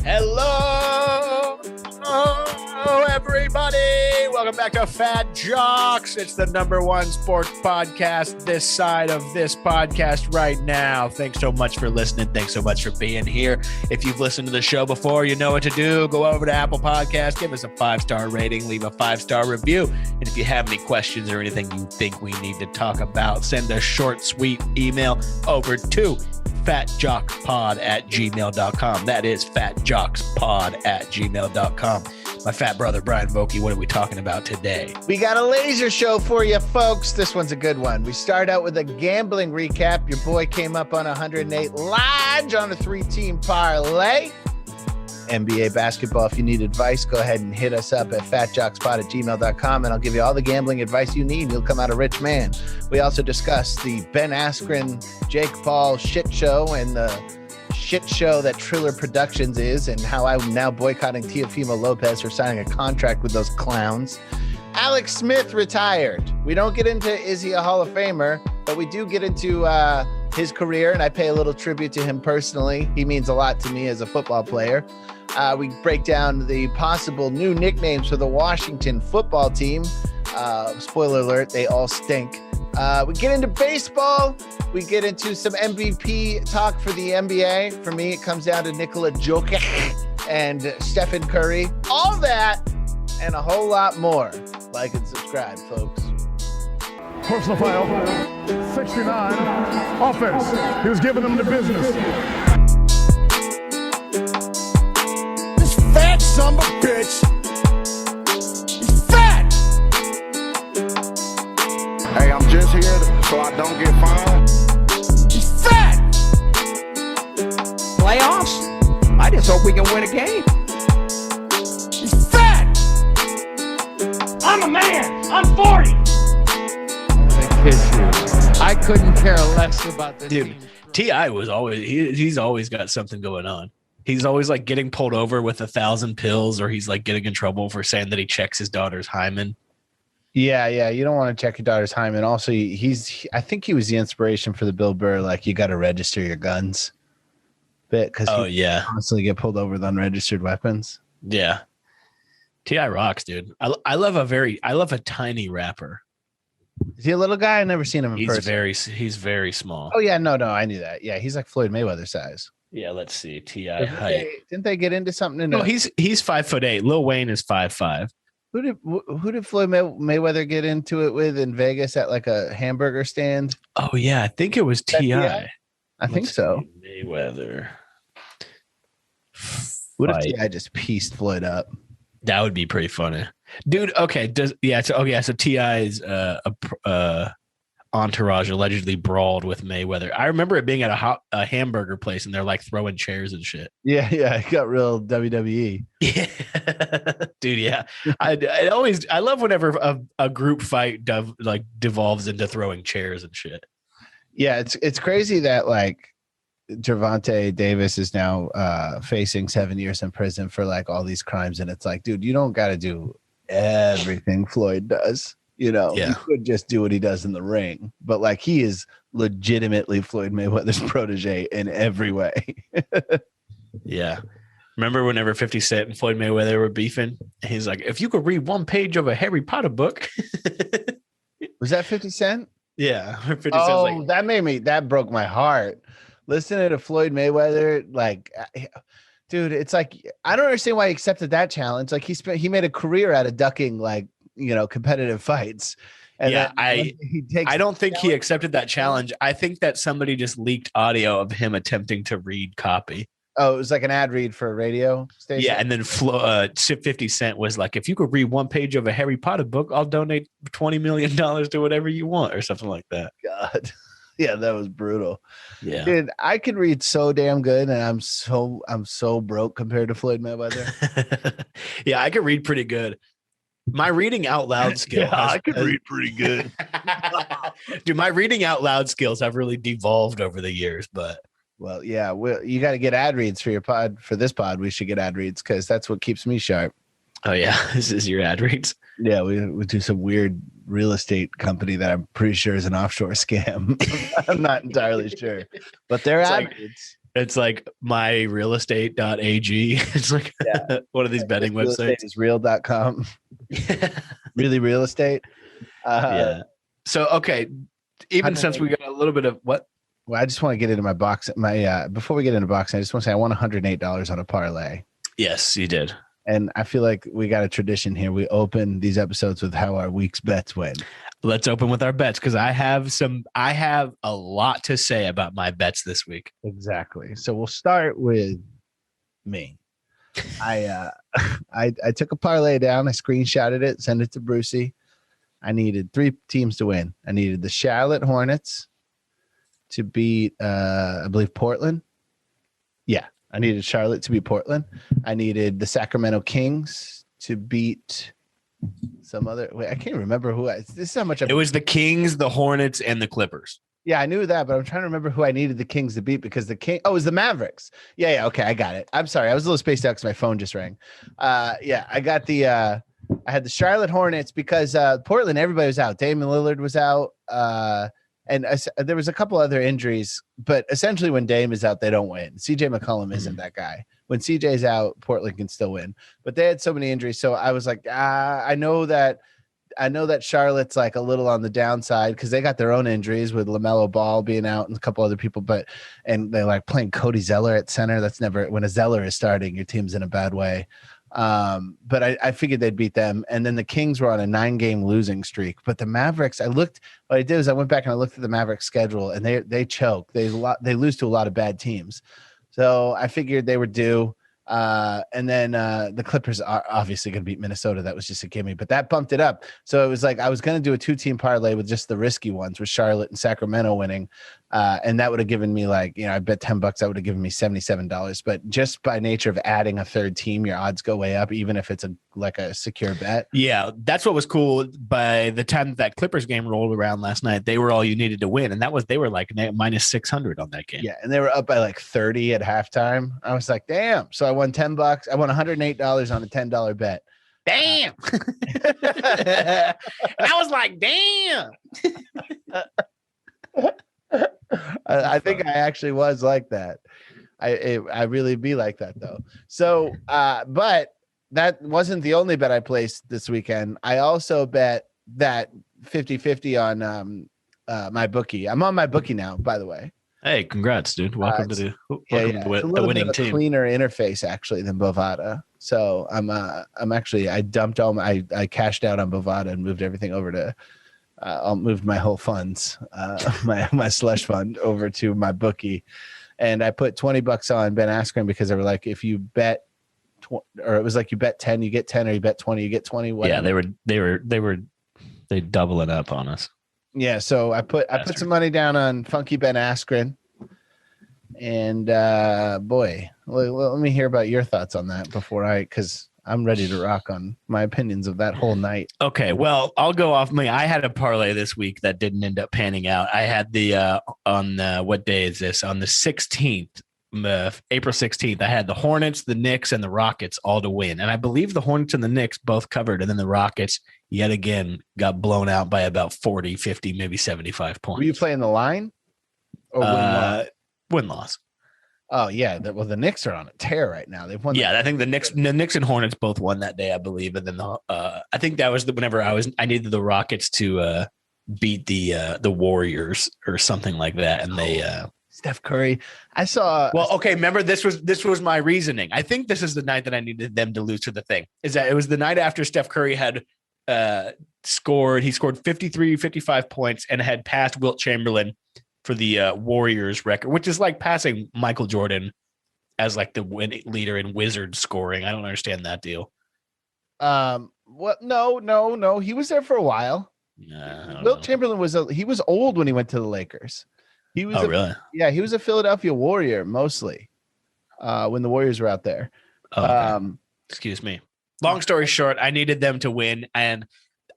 Hello, everybody. Welcome back to Fat Jocks. It's the #1 sports podcast this side of this podcast right now. Thanks so much for listening. Thanks so much for being here. If you've listened to the show before, you know what to do. Go over to Apple Podcasts, give us a 5-star rating, leave a 5-star review. And if you have any questions or anything you think we need to talk about, send a short, sweet email over to fatjockpod@gmail.com. That is fatjockspod@gmail.com. My fat brother, Brian Vokey, what are we talking about today? We got a laser show for you, folks. This one's a good one. We start out with a gambling recap. Your boy came up on 108 lodge on a 3-team parlay. NBA basketball, if you need advice, go ahead and hit us up at fatjockspod@gmail.com, and I'll give you all the gambling advice you need. You'll come out a rich man. We also discuss the Ben Askren, Jake Paul shit show and the shit show that Triller Productions is, and how I'm now boycotting Teofimo Lopez for signing a contract with those clowns. Alex Smith retired. We don't get into is he a Hall of Famer, but we do get into his career, and I pay a little tribute to him personally. He means a lot to me as a football player. We break down the possible new nicknames for the Washington football team. Spoiler alert, they all stink. We get into baseball. We get into some MVP talk for the NBA. For me, it comes down to Nikola Jokic and Stephen Curry. All that and a whole lot more. Like and subscribe, folks. Personal foul, 69, offense. He was giving them the business. This fat son of a bitch. He's fat. Hey, I'm just here so I don't get fined. He's fat. Playoffs? I just hope we can win a game. He's fat. I'm a man. I'm 40. I couldn't care less about the Dude, team. T.I. was always, he's always got something going on. He's always like getting pulled over with 1,000 pills, or he's like getting in trouble for saying that he checks his daughter's hymen. Yeah. You don't want to check your daughter's hymen. Also, I think he was the inspiration for the Bill Burr, like, you got to register your guns bit, because constantly get pulled over with unregistered weapons. Yeah. T.I. rocks, dude. I love a tiny rapper. Is he a little guy? I've never seen him in person. He's very small. Oh, yeah. No, I knew that. Yeah, he's like Floyd Mayweather size. Yeah, let's see. T.I. height. Didn't they get into something? No, he's 5'8". Lil Wayne is 5'5". Who did Floyd Mayweather get into it with in Vegas at like a hamburger stand? Oh, yeah. I think it was T.I. I think so. Mayweather. What if T.I. just pieced Floyd up? That would be pretty funny. Dude, okay. So T.I.'s entourage allegedly brawled with Mayweather. I remember it being at a hamburger place, and they're like throwing chairs and shit. Yeah, it got real WWE. Yeah, dude. Yeah, I love whenever a group fight devolves into throwing chairs and shit. Yeah, it's crazy that like Gervonta Davis is now facing 7 years in prison for like all these crimes, and it's like, dude, you don't got to do everything Floyd does. You know, He could just do what he does in the ring, but like he is legitimately Floyd Mayweather's protege in every way. Yeah. Remember whenever 50 Cent and Floyd Mayweather were beefing? He's like, if you could read one page of a Harry Potter book. Was that 50 Cent? Yeah. 50 oh, that broke my heart. Listening to Floyd Mayweather, like, dude, it's like, I don't understand why he accepted that challenge. Like he made a career out of ducking, like, you know, competitive fights. And yeah, I don't think he accepted that challenge. I think that somebody just leaked audio of him attempting to read copy. Oh, it was like an ad read for a radio station? Yeah, and then 50 Cent was like, if you could read one page of a Harry Potter book, I'll donate $20 million to whatever you want, or something like that. God. Yeah, that was brutal. Yeah. Dude, I can read so damn good, and I'm so broke compared to Floyd Mayweather. Yeah, I can read pretty good. My reading out loud skills. Yeah, I can read pretty good. Dude, my reading out loud skills have really devolved over the years, but well, yeah, you got to get ad reads for your pod. For this pod, we should get ad reads because that's what keeps me sharp. Oh yeah, this is your ad reads. Yeah, we do some weird real estate company that I'm pretty sure is an offshore scam. I'm not entirely sure, but they're ad reads. It's like myrealestate.ag. It's like one of these betting Real estate websites. is real.com. Really real estate. Yeah. So, okay. Even since we got a little bit of what? Well, I just want to get into my box. Before we get into boxing, I just want to say I won $108 on a parlay. Yes, you did. And I feel like we got a tradition here. We open these episodes with how our week's bets went. Let's open with our bets because I have a lot to say about my bets this week. Exactly. So we'll start with me. I took a parlay down. I screenshotted it, sent it to Brucey. I needed 3 teams to win. I needed the Charlotte Hornets to beat, I believe, Portland. Yeah. I needed Charlotte to beat Portland. I needed the Sacramento Kings to beat some other. Wait, I can't remember who. This is how much. It was the Kings, the Hornets, and the Clippers. Yeah, I knew that, but I'm trying to remember who I needed the Kings to beat because the King. Oh, it was the Mavericks. Yeah. Okay, I got it. I'm sorry, I was a little spaced out because my phone just rang. Yeah, I got the. I had the Charlotte Hornets because Portland. Everybody was out. Damian Lillard was out. And there was a couple other injuries, but essentially when Dame is out, they don't win. CJ McCollum isn't that guy. When CJ's out, Portland can still win. But they had so many injuries, so I was like, I know that Charlotte's like a little on the downside because they got their own injuries with LaMelo Ball being out and a couple other people. And they're like playing Cody Zeller at center. That's never when a Zeller is starting, your team's in a bad way. But I figured they'd beat them. And then the Kings were on a 9-game losing streak. But the Mavericks, what I did is I went back and I looked at the Mavericks schedule and they choke. They lose to a lot of bad teams. So I figured they were due. And then the Clippers are obviously going to beat Minnesota. That was just a gimme, but that bumped it up. So it was like I was going to do a 2-team parlay with just the risky ones with Charlotte and Sacramento winning. And that would have given me I bet $10. That would have given me $77. But just by nature of adding a third team, your odds go way up, even if it's a secure bet. Yeah, that's what was cool. By the time that Clippers game rolled around last night, they were all you needed to win. And they were like minus 600 on that game. Yeah. And they were up by like 30 at halftime. I was like, damn. So I won $10. I won $108 on a $10 bet. Damn. And I was like, damn. I think I actually was like that. I really be like that though. So, but that wasn't the only bet I placed this weekend. I also bet that 50-50 on my bookie. I'm on my bookie now, by the way. Hey, congrats, dude. Welcome to the winning team. Cleaner interface actually than Bovada. So I dumped I cashed out on Bovada and moved everything over to I moved my whole funds, my slush fund over to my bookie, and I put $20 on Ben Askren because they were like, if you bet, or it was like you bet 10, you get 10, or you bet 20, you get 20. Whatever. Yeah, they doubling up on us. Yeah, so I put some money down on Funky Ben Askren, and boy, let me hear about your thoughts on that because I'm ready to rock on my opinions of that whole night. Okay, well, I'll go off me. I had a parlay this week that didn't end up panning out. I had the what day is this? On the 16th, April 16th, I had the Hornets, the Knicks, and the Rockets all to win. And I believe the Hornets and the Knicks both covered. And then the Rockets, yet again, got blown out by about 40, 50, maybe 75 points. Were you playing the line? Or win-loss? Oh, yeah. The Knicks are on a tear right now. They've won. Yeah, I think the Knicks and Hornets both won that day, I believe. And then I think that was whenever I needed the Rockets to beat the Warriors or something like that. And they Steph Curry. I saw. Well, okay. Remember, this was my reasoning. I think this is the night that I needed them to lose to the thing. Is that it was the night after Steph Curry had scored. He scored 53, 55 points and had passed Wilt Chamberlain for the Warriors record, which is like passing Michael Jordan as like the leader in Wizards scoring. I don't understand that deal. What? No. He was there for a while. Wilt Chamberlain was old when he went to the Lakers. He was really? Yeah, he was a Philadelphia Warrior mostly when the Warriors were out there. Okay. Excuse me. Long story short, I needed them to win, and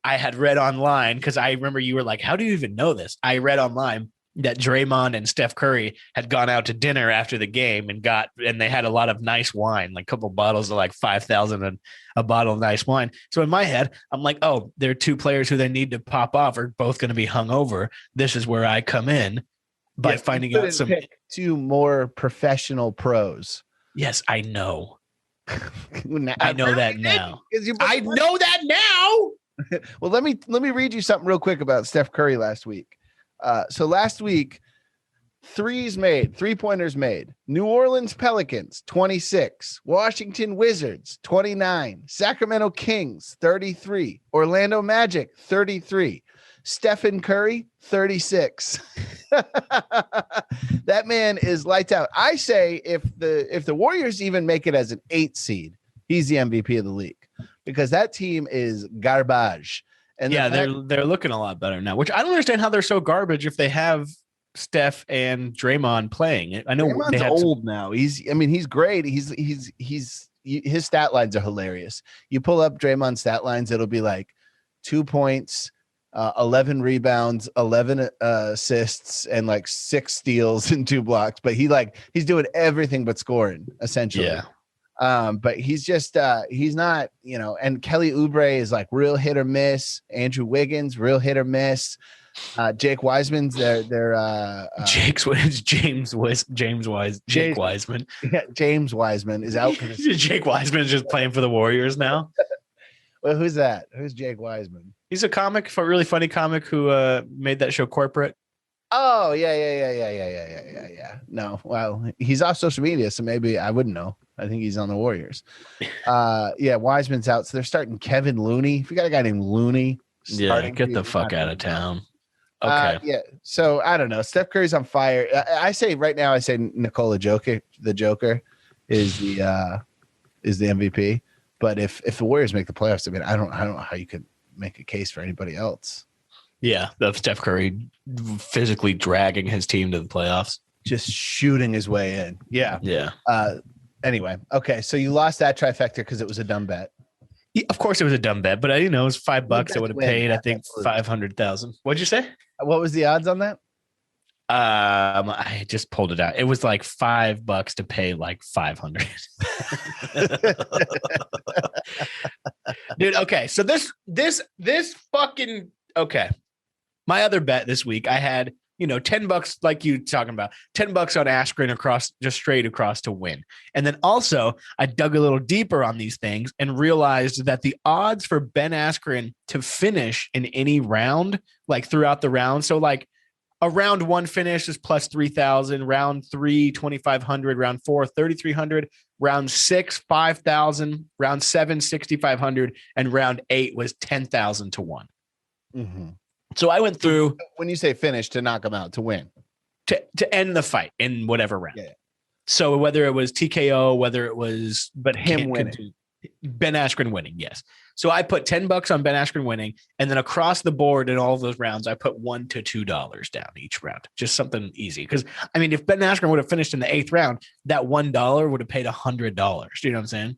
I had read online because I remember you were like, "How do you even know this?" I read online that Draymond and Steph Curry had gone out to dinner after the game and they had a lot of nice wine, like a couple bottles of like 5,000 and a bottle of nice wine. So in my head, I'm like, oh, there are two players who they need to pop off are both going to be hungover. This is where I come in. by Yes, finding you out couldn't some. pick two more professional pros. Yes, I know. Now- I know that Apparently now. did, 'cause you I know that now. Well, let me read you something real quick about Steph Curry last week. So last week, 3-pointers made. New Orleans Pelicans, 26. Washington Wizards, 29. Sacramento Kings, 33. Orlando Magic, 33. Stephen Curry, 36. That man is lights out. I say if the Warriors even make it as an 8 seed, he's the MVP of the league because that team is garbage. And Yeah, they're looking a lot better now, which I don't understand how they're so garbage if they have Steph and Draymond playing. I know Draymond's they had old now. He's great. His stat lines are hilarious. You pull up Draymond's stat lines, it'll be like 2 points, 11 rebounds, 11 assists, and like 6 steals and 2 blocks. But he's doing everything but scoring essentially. Yeah. But he's just he's not, and Kelly Oubre is like real hit or miss. Andrew Wiggins, real hit or miss. Jake Wiseman's James Wiseman. Yeah, James Wiseman is out for this. Jake Wiseman is just playing for the Warriors now. Well, who's that? Who's Jake Wiseman? He's a comic, a really funny comic who made that show Corporate. Oh, yeah. No, well, he's off social media, so maybe I wouldn't know. I think he's on the Warriors. Yeah, Wiseman's out, so they're starting Kevin Looney. If you got a guy named Looney, yeah, get the fuck out of town. Okay. Yeah. So I don't know. Steph Curry's on fire. I say right now, Nikola Jokic, the Joker, is the MVP. But if the Warriors make the playoffs, I mean, I don't know how you could make a case for anybody else. Yeah, of Steph Curry physically dragging his team to the playoffs, just shooting his way in. Yeah. Yeah. Anyway, okay. So you lost that trifecta because it was a dumb bet. Yeah, of course, it was a dumb bet, but it was $5. I would have paid, I think, 500,000. What'd you say? What was the odds on that? I just pulled it out. It was like $5 to pay like 500. Dude, okay. So this fucking okay. My other bet this week, I had, $10 like you talking about, $10 on Askren just straight across to win. And then also I dug a little deeper on these things and realized that the odds for Ben Askren to finish in any round, like throughout the round. So like a round 1 finish is plus 3,000, round 3, 2,500, round 4, 3,300, round 6, 5,000, round 7, 6,500, and round 8 was 10,000 to 1. Mm-hmm. So I went through when you say finish to knock him out to win to end the fight in whatever round. Yeah. So whether it was TKO, whether it was him winning, Ben Askren winning, yes. So I put $10 on Ben Askren winning, and then across the board in all of those rounds, I put $1 to $2 down each round, just something easy. Because I mean, if Ben Askren would have finished in the 8th round, that $1 would have paid $100. You know what I'm saying?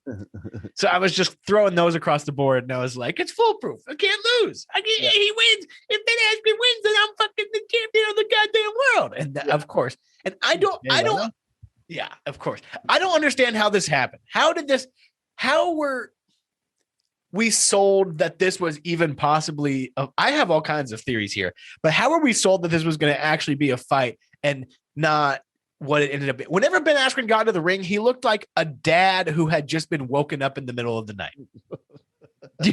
So I was just throwing those across the board, and I was like, "It's foolproof. I can't lose. He wins. If Ben Askren wins, then I'm fucking the champion of the goddamn world." And of course, and I don't. Yeah, of course. I don't understand how this happened. How were we sold that this was even possibly I have all kinds of theories here, but how are we sold that this was going to actually be a fight and not what it ended up being? Whenever Ben Askren got into the ring, he looked like a dad who had just been woken up in the middle of the night. He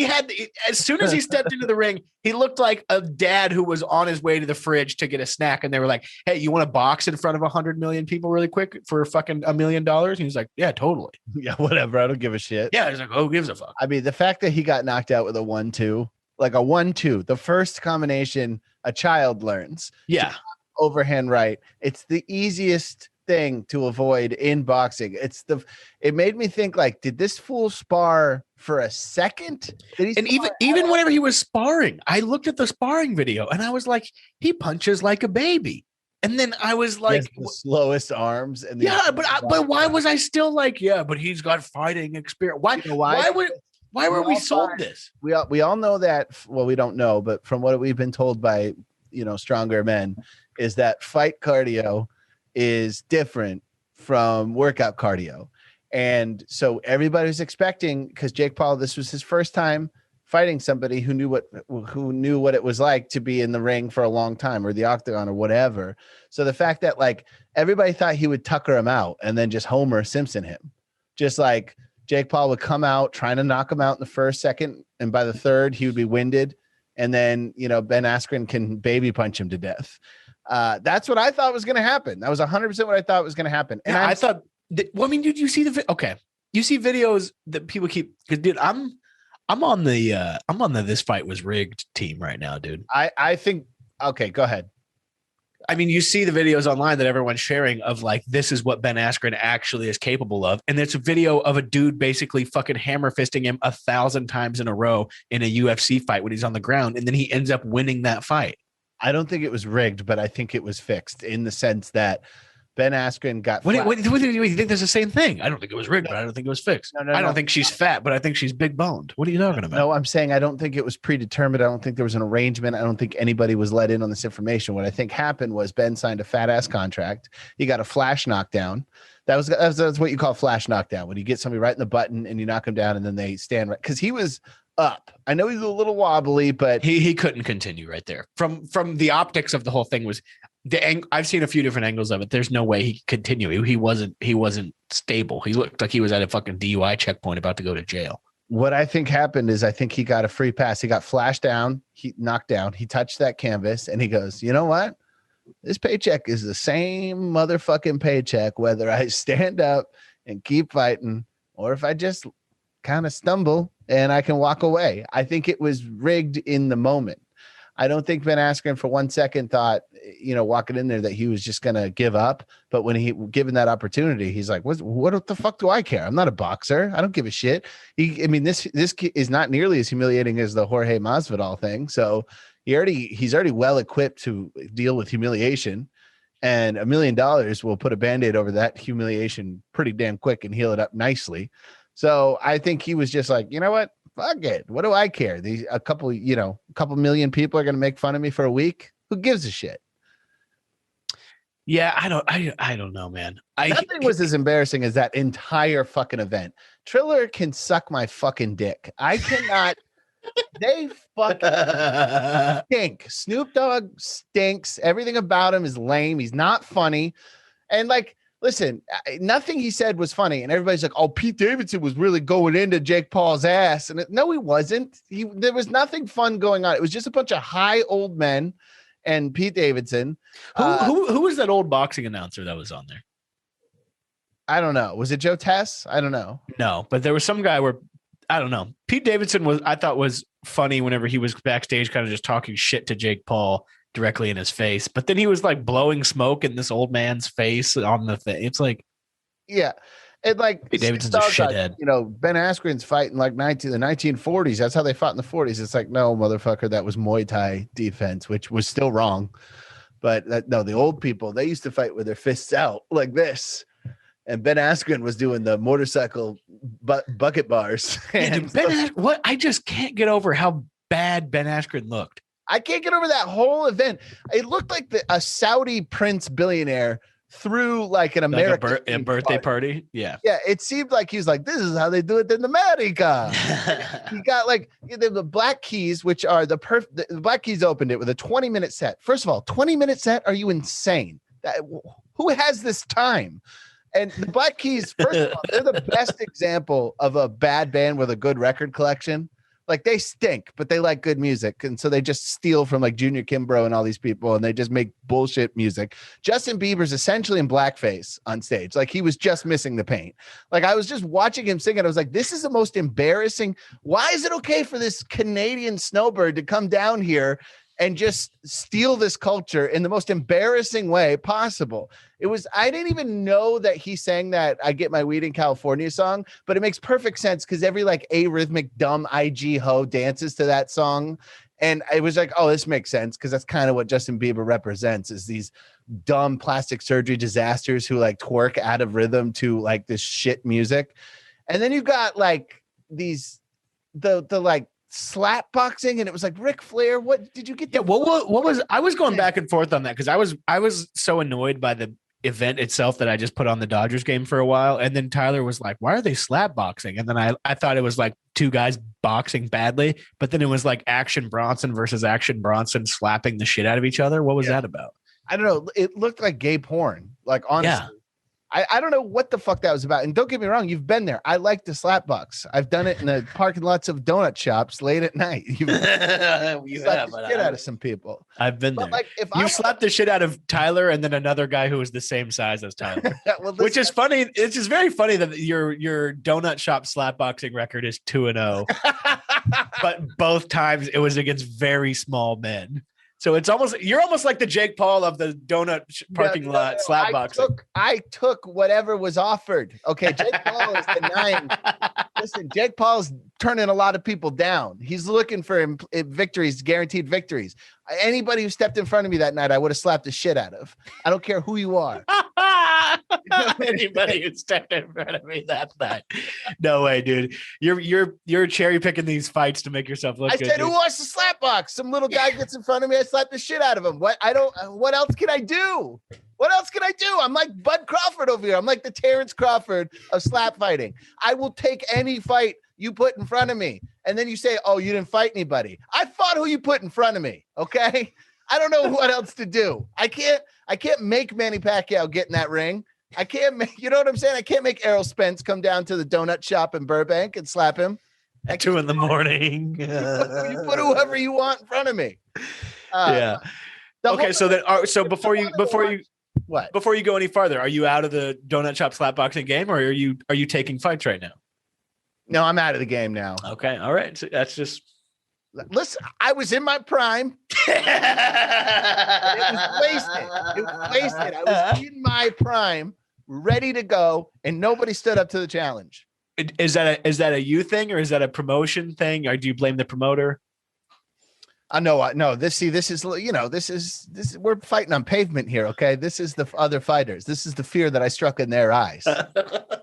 had, as soon as he stepped into the ring, he looked like a dad who was on his way to the fridge to get a snack. And they were like, "Hey, you want to box in front of 100 million people really quick for fucking $1 million?" And he's like, "Yeah, totally." Yeah, whatever. I don't give a shit. Yeah. He's like, "Who gives a fuck?" I mean, the fact that he got knocked out with a 1-2, like a 1-2, the first combination a child learns. Yeah. Overhand right. It's the easiest thing to avoid in boxing. It made me think, like, did this fool spar for a second? And even whenever he was sparring, I looked at the sparring video and I was like, he punches like a baby. And then I was like, the slowest arms. And but why was I still like, yeah, but he's got fighting experience. Why were we sold this? We all know that. Well, we don't know, but from what we've been told by, stronger men, is that fight cardio is different from workout cardio. And so everybody was expecting, because Jake Paul, this was his first time fighting somebody who knew what it was like to be in the ring for a long time or the octagon or whatever. So the fact that like everybody thought he would Tucker him out and then just Homer Simpson him, just like Jake Paul would come out trying to knock him out in the first, second, and by the third he would be winded, and then Ben Askren can baby punch him to death. That's what I thought was going to happen. That was 100% what I thought was going to happen. And I thought, did you see you see videos that people keep, because dude, I'm on the this fight was rigged team right now, dude. I think, okay, go ahead. I mean, you see the videos online that everyone's sharing of like, this is what Ben Askren actually is capable of. And it's a video of a dude basically fucking hammer fisting him 1,000 times in a row in a UFC fight when he's on the ground. And then he ends up winning that fight. I don't think it was rigged, but I think it was fixed in the sense that Ben Askren got. What do you think there's the same thing? I don't think it was rigged, but I don't think it was fixed. I don't think she's fat, but I think she's big boned. What are you talking about? No, I'm saying I don't think it was predetermined. I don't think there was an arrangement. I don't think anybody was let in on this information. What I think happened was Ben signed a fat ass contract. He got a flash knockdown. That's what you call flash knockdown, when you get somebody right in the button and you knock him down and then they stand right, because he was up. I know he's a little wobbly, but he couldn't continue right there. From the optics of the whole thing was. I've seen a few different angles of it. There's no way he could continue. He wasn't stable. He looked like he was at a fucking DUI checkpoint about to go to jail. What I think happened is I think he got a free pass. He got flashed down. He knocked down. He touched that canvas and he goes, you know what? This paycheck is the same motherfucking paycheck, whether I stand up and keep fighting or if I just kind of stumble and I can walk away. I think it was rigged in the moment. I don't think Ben Askren for 1 second thought, walking in there that he was just going to give up. But when he given that opportunity, he's like, what the fuck do I care? I'm not a boxer. I don't give a shit. This is not nearly as humiliating as the Jorge Masvidal thing. So he's already well equipped to deal with humiliation, and $1 million will put a Band-Aid over that humiliation pretty damn quick and heal it up nicely. So I think he was just like, you know what? Fuck it. What do I care? A couple million people are going to make fun of me for a week. Who gives a shit? Yeah, I don't know, man. Nothing was as embarrassing as that entire fucking event. Triller can suck my fucking dick. I cannot. They fucking stink. Snoop Dogg stinks. Everything about him is lame. He's not funny. And like, listen, nothing he said was funny. And everybody's like, oh, Pete Davidson was really going into Jake Paul's ass. And no, he wasn't. There was nothing fun going on. It was just a bunch of high old men and Pete Davidson. Who was that old boxing announcer that was on there? I don't know. Was it Joe Tess? I don't know. No, but there was some guy where, I don't know. Pete Davidson I thought was funny whenever he was backstage kind of just talking shit to Jake Paul directly in his face, but then he was like blowing smoke in this old man's face on the thing. It's like, yeah, and like Pete Davidson's a shithead. Ben Askren's fighting like the 1940s. That's how they fought in the 40s. It's like, no, motherfucker, that was Muay Thai defense, which was still wrong. But the old people, they used to fight with their fists out like this. And Ben Askren was doing the motorcycle bucket bars. And what? I just can't get over how bad Ben Askren looked. I can't get over that whole event. It looked like a Saudi prince billionaire threw like an American a birthday party. Yeah. Yeah. It seemed like he was like, this is how they do it in America. He got like the Black Keys, which are the Black Keys opened it with a 20-minute set. First of all, 20-minute set. Are you insane? Who has this time? And the Black Keys, first of all, they're the best example of a bad band with a good record collection. Like, they stink, but they like good music. And so they just steal from like Junior Kimbrough and all these people, and they just make bullshit music. Justin Bieber's essentially in blackface on stage. Like, he was just missing the paint. Like, I was just watching him sing, and I was like, this is the most embarrassing. Why is it okay for this Canadian snowbird to come down here and just steal this culture in the most embarrassing way possible? I didn't even know that he sang that I Get My Weed in California song, but it makes perfect sense because every like arrhythmic dumb IG ho dances to that song. And it was like, oh, this makes sense because that's kind of what Justin Bieber represents, is these dumb plastic surgery disasters who like twerk out of rhythm to like this shit music. And then you've got like the like slap boxing, and it was like Ric Flair. What did you get? Yeah, what was I was going back and forth on that because I was so annoyed by the event itself that I just put on the Dodgers game for a while, and then Tyler was like, why are they slap boxing? And then I thought it was like two guys boxing badly, but then it was like Action Bronson versus Action Bronson slapping the shit out of each other. What was that about? I don't know. It looked like gay porn. Like, honestly. Yeah. I don't know what the fuck that was about. And don't get me wrong, you've been there. I like the Slapbox. I've done it in the parking lots of donut shops late at night. You've slapped the shit out of some people. I've been there. Like, if you slapped the shit out of Tyler and then another guy who was the same size as Tyler. Well, which is funny. It's just very funny that your donut shop slapboxing record is 2-0. But both times it was against very small men. So you're almost like the Jake Paul of the donut parking lot slap boxing. I took whatever was offered. Okay, Jake Paul is denying. Listen, Jake Paul's turning a lot of people down. He's looking for victories, guaranteed victories. Anybody who stepped in front of me that night, I would have slapped the shit out of. I don't care who you are. Anybody who stepped in front of me that night. No way, dude. You're cherry picking these fights to make yourself look good. I said, who wants to slap box? Some little guy gets in front of me, I slap the shit out of him. What else can I do? What else can I do? I'm like Bud Crawford over here. I'm like the Terrence Crawford of slap fighting. I will take any fight you put in front of me. And then you say, oh, you didn't fight anybody. I fought who you put in front of me. Okay. I don't know what else to do. I can't make Manny Pacquiao get in that ring. I can't make, you know what I'm saying? I can't make Errol Spence come down to the donut shop in Burbank and slap him at 2 a.m. You put whoever you want in front of me. Yeah. Okay. So before you go any farther, are you out of the donut shop slapboxing game, or are you taking fights right now? No, I'm out of the game now. Okay. All right. So that's just. Listen, I was in my prime. It was wasted. I was in my prime, ready to go, and nobody stood up to the challenge. Is that a you thing, or is that a promotion thing, or do you blame the promoter? No. This is we're fighting on pavement here. Okay, this is the other fighters. This is the fear that I struck in their eyes.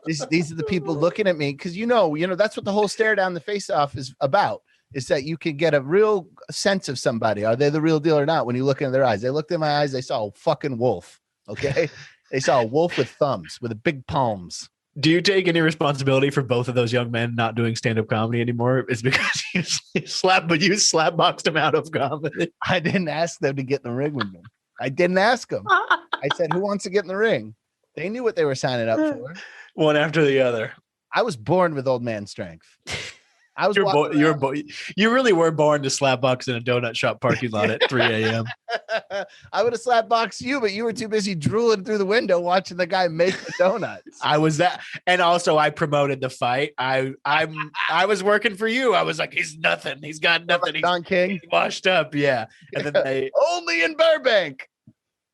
These are the people looking at me because you know that's what the whole stare down the face off is about. Is that you can get a real sense of somebody. Are they the real deal or not? When you look into their eyes, they looked in my eyes. They saw a fucking wolf. Okay. They saw a wolf with thumbs, with big palms. Do you take any responsibility for both of those young men not doing stand-up comedy anymore? It's because you slapboxed them out of comedy. I didn't ask them to get in the ring with me. I didn't ask them. I said, who wants to get in the ring? They knew what they were signing up for. One after the other. I was born with old man strength. You really were born to slapbox in a donut shop parking lot at 3 a.m. I would have slapboxed you, but you were too busy drooling through the window watching the guy make the donuts. I was that, and also I promoted the fight. I was working for you. I was like, he's nothing. He's got nothing. Don King, he's washed up. Yeah, and then they only in Burbank.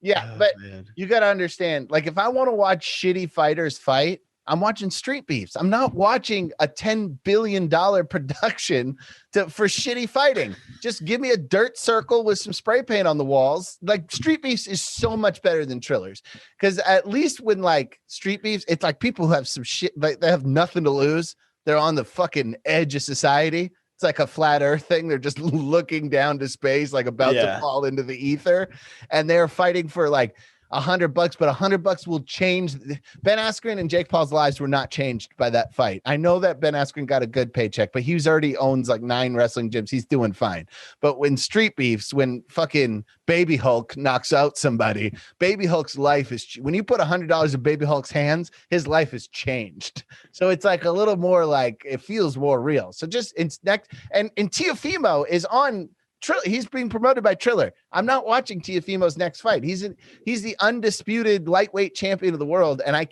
Yeah, but man. You got to understand. Like, if I want to watch shitty fighters fight, I'm watching Street Beefs. I'm not watching a $10 billion production for shitty fighting. Just give me a dirt circle with some spray paint on the walls. Like, Street Beefs is so much better than Trillers. Because at least when like Street Beefs, it's like people who have some shit, like they have nothing to lose. They're on the fucking edge of society. It's like a flat earth thing. They're just looking down to space, like about to fall into the ether. And they're fighting for like $100, but $100 will change. Ben Askren and Jake Paul's lives were not changed by that fight. I know that Ben Askren got a good paycheck, but he's already owns like 9 wrestling gyms. He's doing fine. But when Street Beefs, when fucking Baby Hulk knocks out somebody, Baby Hulk's life is, when you put $100 in Baby Hulk's hands, his life is changed. So it's like a little more like, it feels more real. So just it's next, and Teofimo is on. He's being promoted by Triller. I'm not watching Teofimo's next fight. He's the undisputed lightweight champion of the world, and I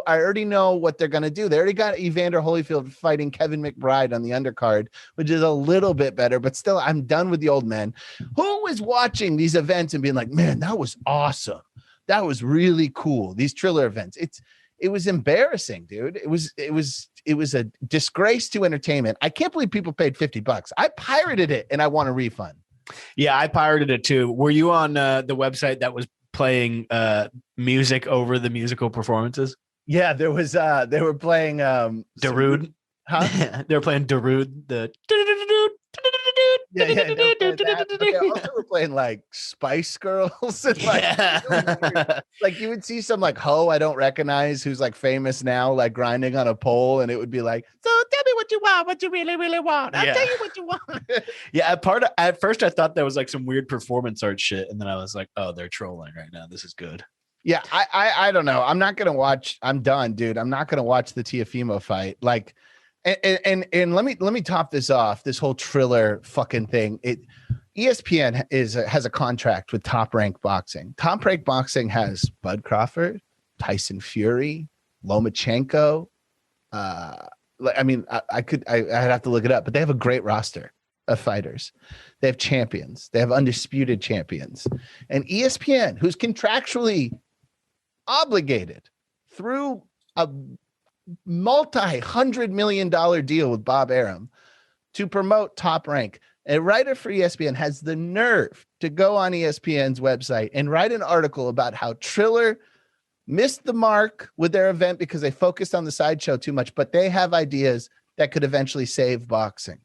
already know what they're gonna do. They already got Evander Holyfield fighting Kevin McBride on the undercard, which is a little bit better, but still, I'm done with the old men. Who is watching these events and being like, man, that was awesome. That was really cool. These Triller events. It was embarrassing, dude. It was a disgrace to entertainment. I can't believe people paid $50. I pirated it and I want a refund. Yeah, I pirated it too. Were you on the website that was playing music over the musical performances? Yeah, there was they were playing Darude. Huh? They were playing Darude, the yeah. Okay, also we're playing like Spice Girls. And, like you would see some like hoe I don't recognize who's like famous now, like grinding on a pole, and it would be like, so tell me what what you want, what you really, really want. I'll tell you what you want. Yeah, at first I thought that was like some weird performance art shit, and then I was like, oh, they're trolling right now. This is good. Yeah, I don't know. I'm not gonna watch. I'm done, dude. I'm not gonna watch the Teofimo fight. Like, and let me top this off. This whole Triller fucking thing. ESPN has a contract with Top Rank Boxing. Top Rank Boxing has Bud Crawford, Tyson Fury, Lomachenko. I'd have to look it up, but they have a great roster of fighters. They have champions. They have undisputed champions. And ESPN, who's contractually obligated through a multi-$100 million deal with Bob Arum to promote Top Rank. A writer for ESPN has the nerve to go on ESPN's website and write an article about how Triller missed the mark with their event because they focused on the sideshow too much, but they have ideas that could eventually save boxing.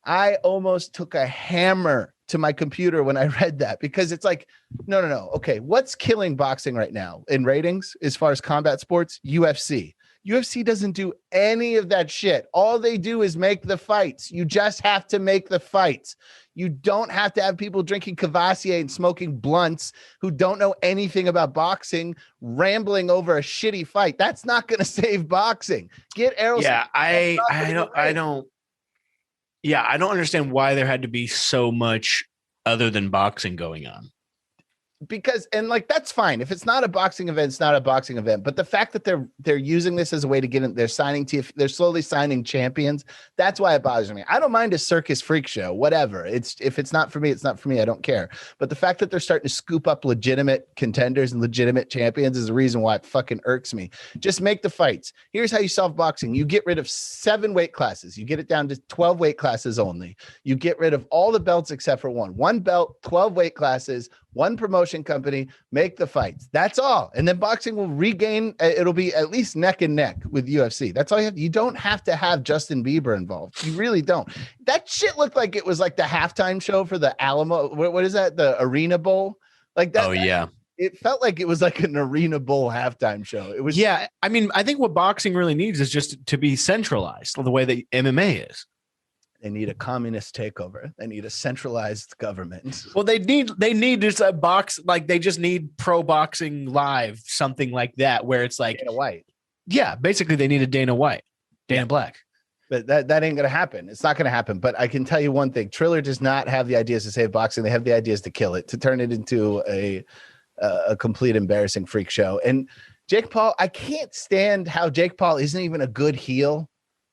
I almost took a hammer to my computer when I read that, because it's like, no. Okay, what's killing boxing right now in ratings as far as combat sports? UFC. UFC doesn't do any of that shit. All they do is make the fights. You just have to make the fights. You don't have to have people drinking Cavassier and smoking blunts who don't know anything about boxing, rambling over a shitty fight. That's not going to save boxing. Get Errol. Yeah, I don't. Yeah, I don't understand why there had to be so much other than boxing going on. Because, and like, that's fine. If it's not a boxing event, it's not a boxing event. But the fact that they're using this as a way to get in, they're slowly signing champions. That's why it bothers me. I don't mind a circus freak show, whatever. If it's not for me, it's not for me. I don't care. But the fact that they're starting to scoop up legitimate contenders and legitimate champions is the reason why it fucking irks me. Just make the fights. Here's how you solve boxing. You get rid of 7 weight classes. You get it down to 12 weight classes only. You get rid of all the belts except for one belt, 12 weight classes, one promotion company, make the fights. That's all. And then boxing will regain. It'll be at least neck and neck with UFC. That's all you have. You don't have to have Justin Bieber involved. You really don't. That shit looked like it was like the halftime show for the Alamo. What is that? The Arena Bowl? Like that. Oh, yeah. It felt like it was like an Arena Bowl halftime show. It was. Yeah. I mean, I think what boxing really needs is just to be centralized the way that MMA is. They need a communist takeover. They need a centralized government. Well, they need just a box, like they just need Pro Boxing Live, something like that, where it's like Dana White. Yeah, basically they need a Dana Black. But that ain't gonna happen. It's not gonna happen. But I can tell you one thing: Triller does not have the ideas to save boxing. They have the ideas to kill it, to turn it into a complete embarrassing freak show. And Jake Paul, I can't stand how Jake Paul isn't even a good heel.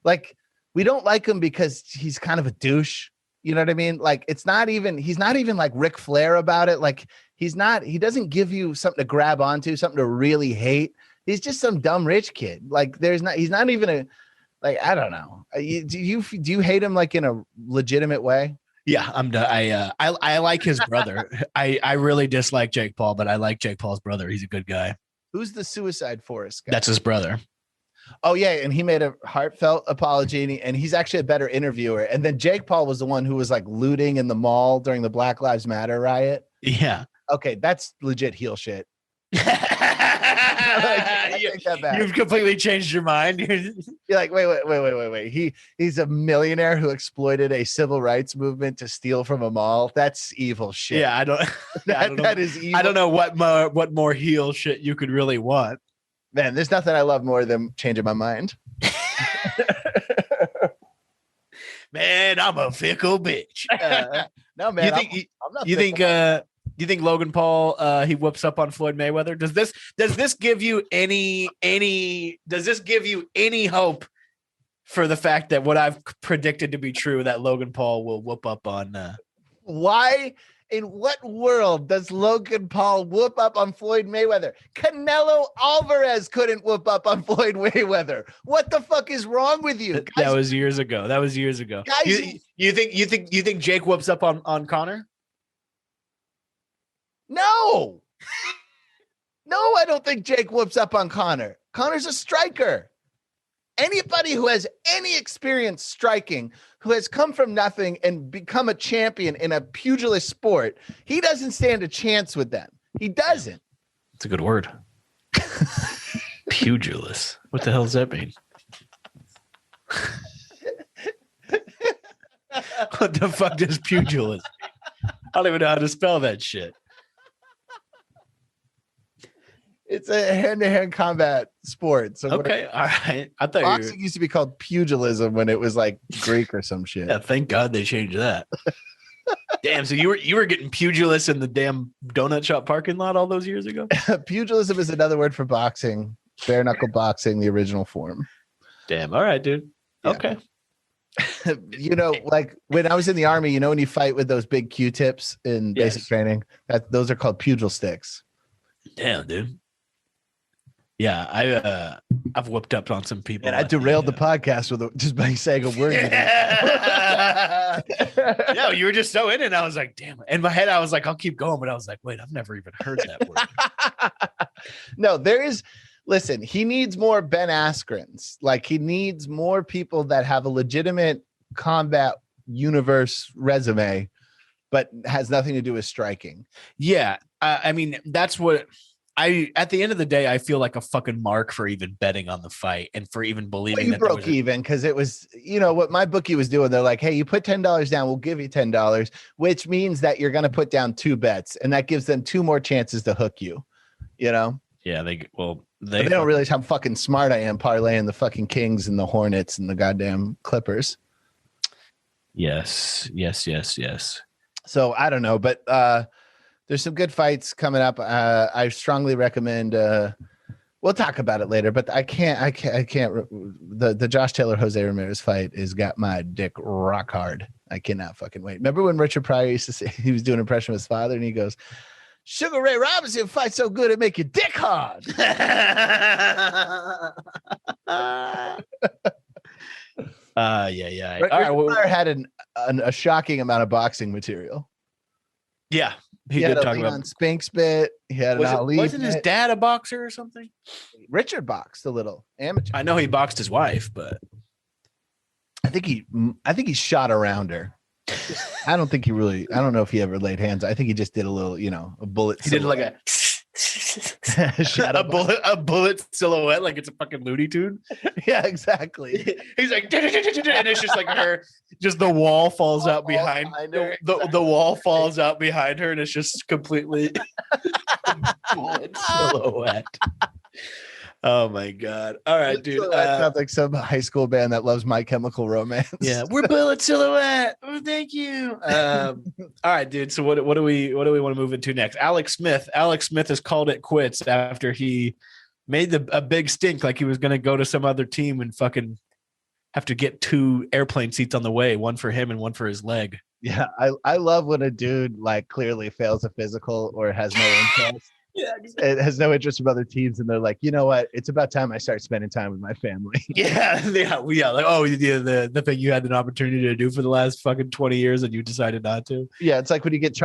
Like, we don't like him because he's kind of a douche. You know what I mean? Like, he's not even like Ric Flair about it. Like, he doesn't give you something to grab onto, something to really hate. He's just some dumb rich kid. Like, he's not even I don't know. Do you hate him like in a legitimate way? Yeah, I'm done. I like his brother. I really dislike Jake Paul, but I like Jake Paul's brother. He's a good guy. Who's the Suicide Forest guy? That's his brother. Oh, yeah. And he made a heartfelt apology, and he's actually a better interviewer. And then Jake Paul was the one who was like looting in the mall during the Black Lives Matter riot. Yeah. Okay. That's legit heel shit. You've completely changed your mind. You're like, wait. He's a millionaire who exploited a civil rights movement to steal from a mall. That's evil shit. Yeah. I don't know. That is evil. I don't know what more heel shit you could really want. Man, there's nothing I love more than changing my mind. Man, I'm a fickle bitch. No, man. You think Logan Paul he whoops up on Floyd Mayweather? Does this give you any hope for the fact that what I've predicted to be true, that Logan Paul will whoop up on Why? In what world does Logan Paul whoop up on Floyd Mayweather? Canelo Alvarez couldn't whoop up on Floyd Mayweather. What the fuck is wrong with you? Guys, that was years ago. Guys, you think Jake whoops up on Conor? No. No, I don't think Jake whoops up on Conor. Conor's a striker. Anybody who has any experience striking, who has come from nothing and become a champion in a pugilist sport, he doesn't stand a chance with them. He doesn't. It's a good word. Pugilist. What the hell does that mean? What the fuck does pugilism mean? I don't even know how to spell that shit. It's a hand-to-hand combat sport. So Okay, all right. I thought boxing used to be called pugilism when it was like Greek or some shit. Yeah, thank God they changed that. Damn, so you were getting pugilist in the damn donut shop parking lot all those years ago? Pugilism is another word for boxing. Bare knuckle boxing, the original form. Damn. All right, dude. Yeah. Okay. You know, like when I was in the army, you know, when you fight with those big Q-tips in basic training, those are called pugil sticks. Damn, dude. Yeah, I've whooped up on some people. And I derailed the podcast with just by saying a word. No, you were just so in it. I was like, damn. In my head, I was like, I'll keep going, but I was like, wait, I've never even heard that word. No, there is. Listen, he needs more Ben Askrens. Like he needs more people that have a legitimate combat universe resume, but has nothing to do with striking. Yeah, I mean, that's what. At the end of the day, I feel like a fucking mark for even betting on the fight and for even believing you broke even because it was, you know, what my bookie was doing. They're like, hey, you put $10 down, we'll give you $10, which means that you're going to put down 2 bets. And that gives them 2 more chances to hook you, you know? Yeah, they don't realize how fucking smart I am parlaying the fucking Kings and the Hornets and the goddamn Clippers. Yes. So I don't know, but there's some good fights coming up. I strongly recommend. We'll talk about it later, but I can't. The Josh Taylor Jose Ramirez fight has got my dick rock hard. I cannot fucking wait. Remember when Richard Pryor used to say he was doing an impression of his father, and he goes, "Sugar Ray Robinson fights so good it make your dick hard." Yeah. All right, Pryor had a shocking amount of boxing material. Yeah. He did talk about Spinks bit. He had an Ali. Wasn't his dad a boxer or something? Richard boxed a little amateur. I know he boxed his wife, but I think he shot around her. I don't think he really. I don't know if he ever laid hands. I think he just did a little, you know, a bullet. He did like a a bullet silhouette, like it's a fucking Looney Tune. Yeah, exactly. He's like, and it's just like her. Just the wall falls out behind her. The wall falls out behind her, and it's just completely bullet silhouette. Oh my god! All right, dude. That sounds like some high school band that loves My Chemical Romance. Yeah, we're Bullet Silhouette. Oh, thank you. All right, dude. So what do we want to move into next? Alex Smith. Alex Smith has called it quits after he made a big stink, like he was going to go to some other team and fucking have to get 2 airplane seats on the way, one for him and one for his leg. Yeah, I love when a dude like clearly fails a physical or has no interest. Yeah, exactly. It has no interest from other teams, and they're like, you know what? It's about time I start spending time with my family. Yeah. Like, oh, the thing you had an opportunity to do for the last fucking 20 years, and you decided not to. Yeah, it's like when you get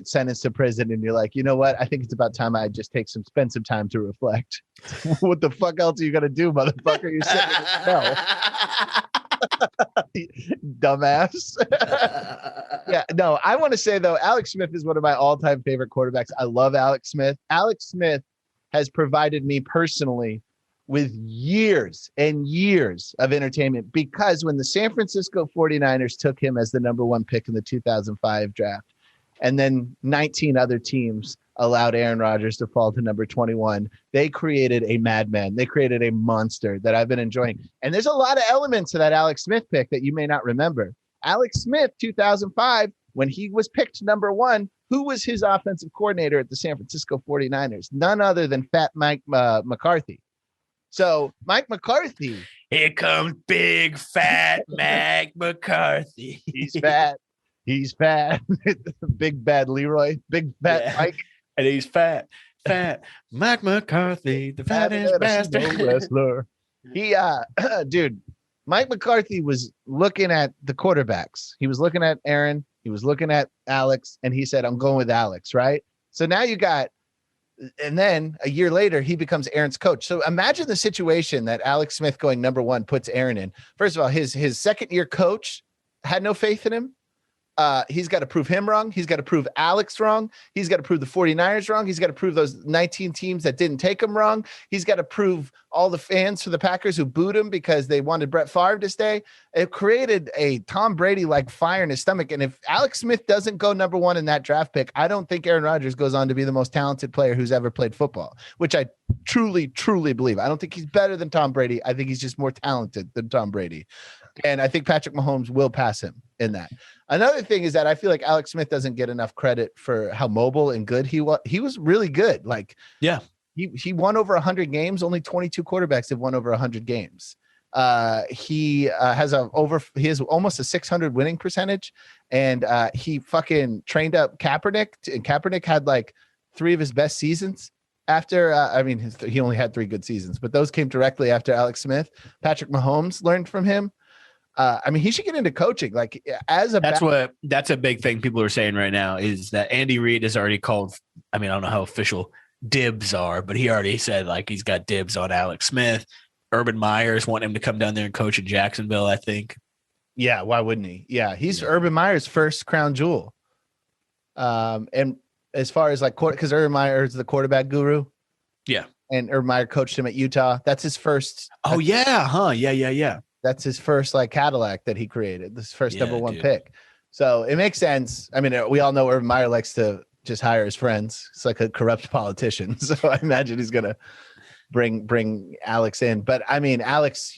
sentenced to prison, and you're like, you know what? I think it's about time I just spend some time to reflect. What the fuck else are you gonna do, motherfucker? You're sitting in hell. Dumbass. Yeah, no, I want to say though, Alex Smith is one of my all-time favorite quarterbacks. I love Alex Smith. Alex Smith has provided me personally with years and years of entertainment because when the San Francisco 49ers took him as the number 1 pick in the 2005 draft, and then 19 other teams allowed Aaron Rodgers to fall to number 21. They created a madman. They created a monster that I've been enjoying. And there's a lot of elements to that Alex Smith pick that you may not remember. Alex Smith, 2005, when he was picked number 1, who was his offensive coordinator at the San Francisco 49ers? None other than Fat Mike McCarthy. So Mike McCarthy. Here comes big fat Mike McCarthy. He's fat. He's fat. Big bad Leroy. Big fat Mike. And he's fat Mike McCarthy, the fattest bastard wrestler. He, dude, Mike McCarthy was looking at the quarterbacks. He was looking at Aaron. He was looking at Alex, and he said, "I'm going with Alex." Right. So now you got, and then a year later, he becomes Aaron's coach. So imagine the situation that Alex Smith going number 1 puts Aaron in. First of all, his second year coach had no faith in him. He's got to prove him wrong. He's got to prove Alex wrong. He's got to prove the 49ers wrong. He's got to prove those 19 teams that didn't take him wrong. He's got to prove all the fans for the Packers who booed him because they wanted Brett Favre to stay. It created a Tom Brady-like fire in his stomach. And if Alex Smith doesn't go number one in that draft pick, I don't think Aaron Rodgers goes on to be the most talented player who's ever played football, which I truly, truly believe. I don't think he's better than Tom Brady. I think he's just more talented than Tom Brady. And I think Patrick Mahomes will pass him in that. Another thing is that I feel like Alex Smith doesn't get enough credit for how mobile and good he was. He was really good. Like, yeah, he won over 100 games. Only 22 quarterbacks have won over 100 games. He has almost a 600 winning percentage, and he fucking trained up Kaepernick. And Kaepernick had like 3 of his best seasons after. He only had 3 good seasons, but those came directly after Alex Smith. Patrick Mahomes learned from him. He should get into coaching. Like that's a big thing people are saying right now is that Andy Reid has already called. I don't know how official dibs are, but he already said like he's got dibs on Alex Smith. Urban Meyer's want him to come down there and coach in Jacksonville, I think. Yeah, why wouldn't he? Yeah, he's Urban Meyer's first crown jewel. And as far as like, because Urban Meyer is the quarterback guru. Yeah. And Urban Meyer coached him at Utah. That's his first. Oh, yeah. Huh. Yeah. That's his first like Cadillac that he created. This first number one pick. So it makes sense. We all know Urban Meyer likes to just hire his friends. It's like a corrupt politician. So I imagine he's going to bring Alex in. But Alex,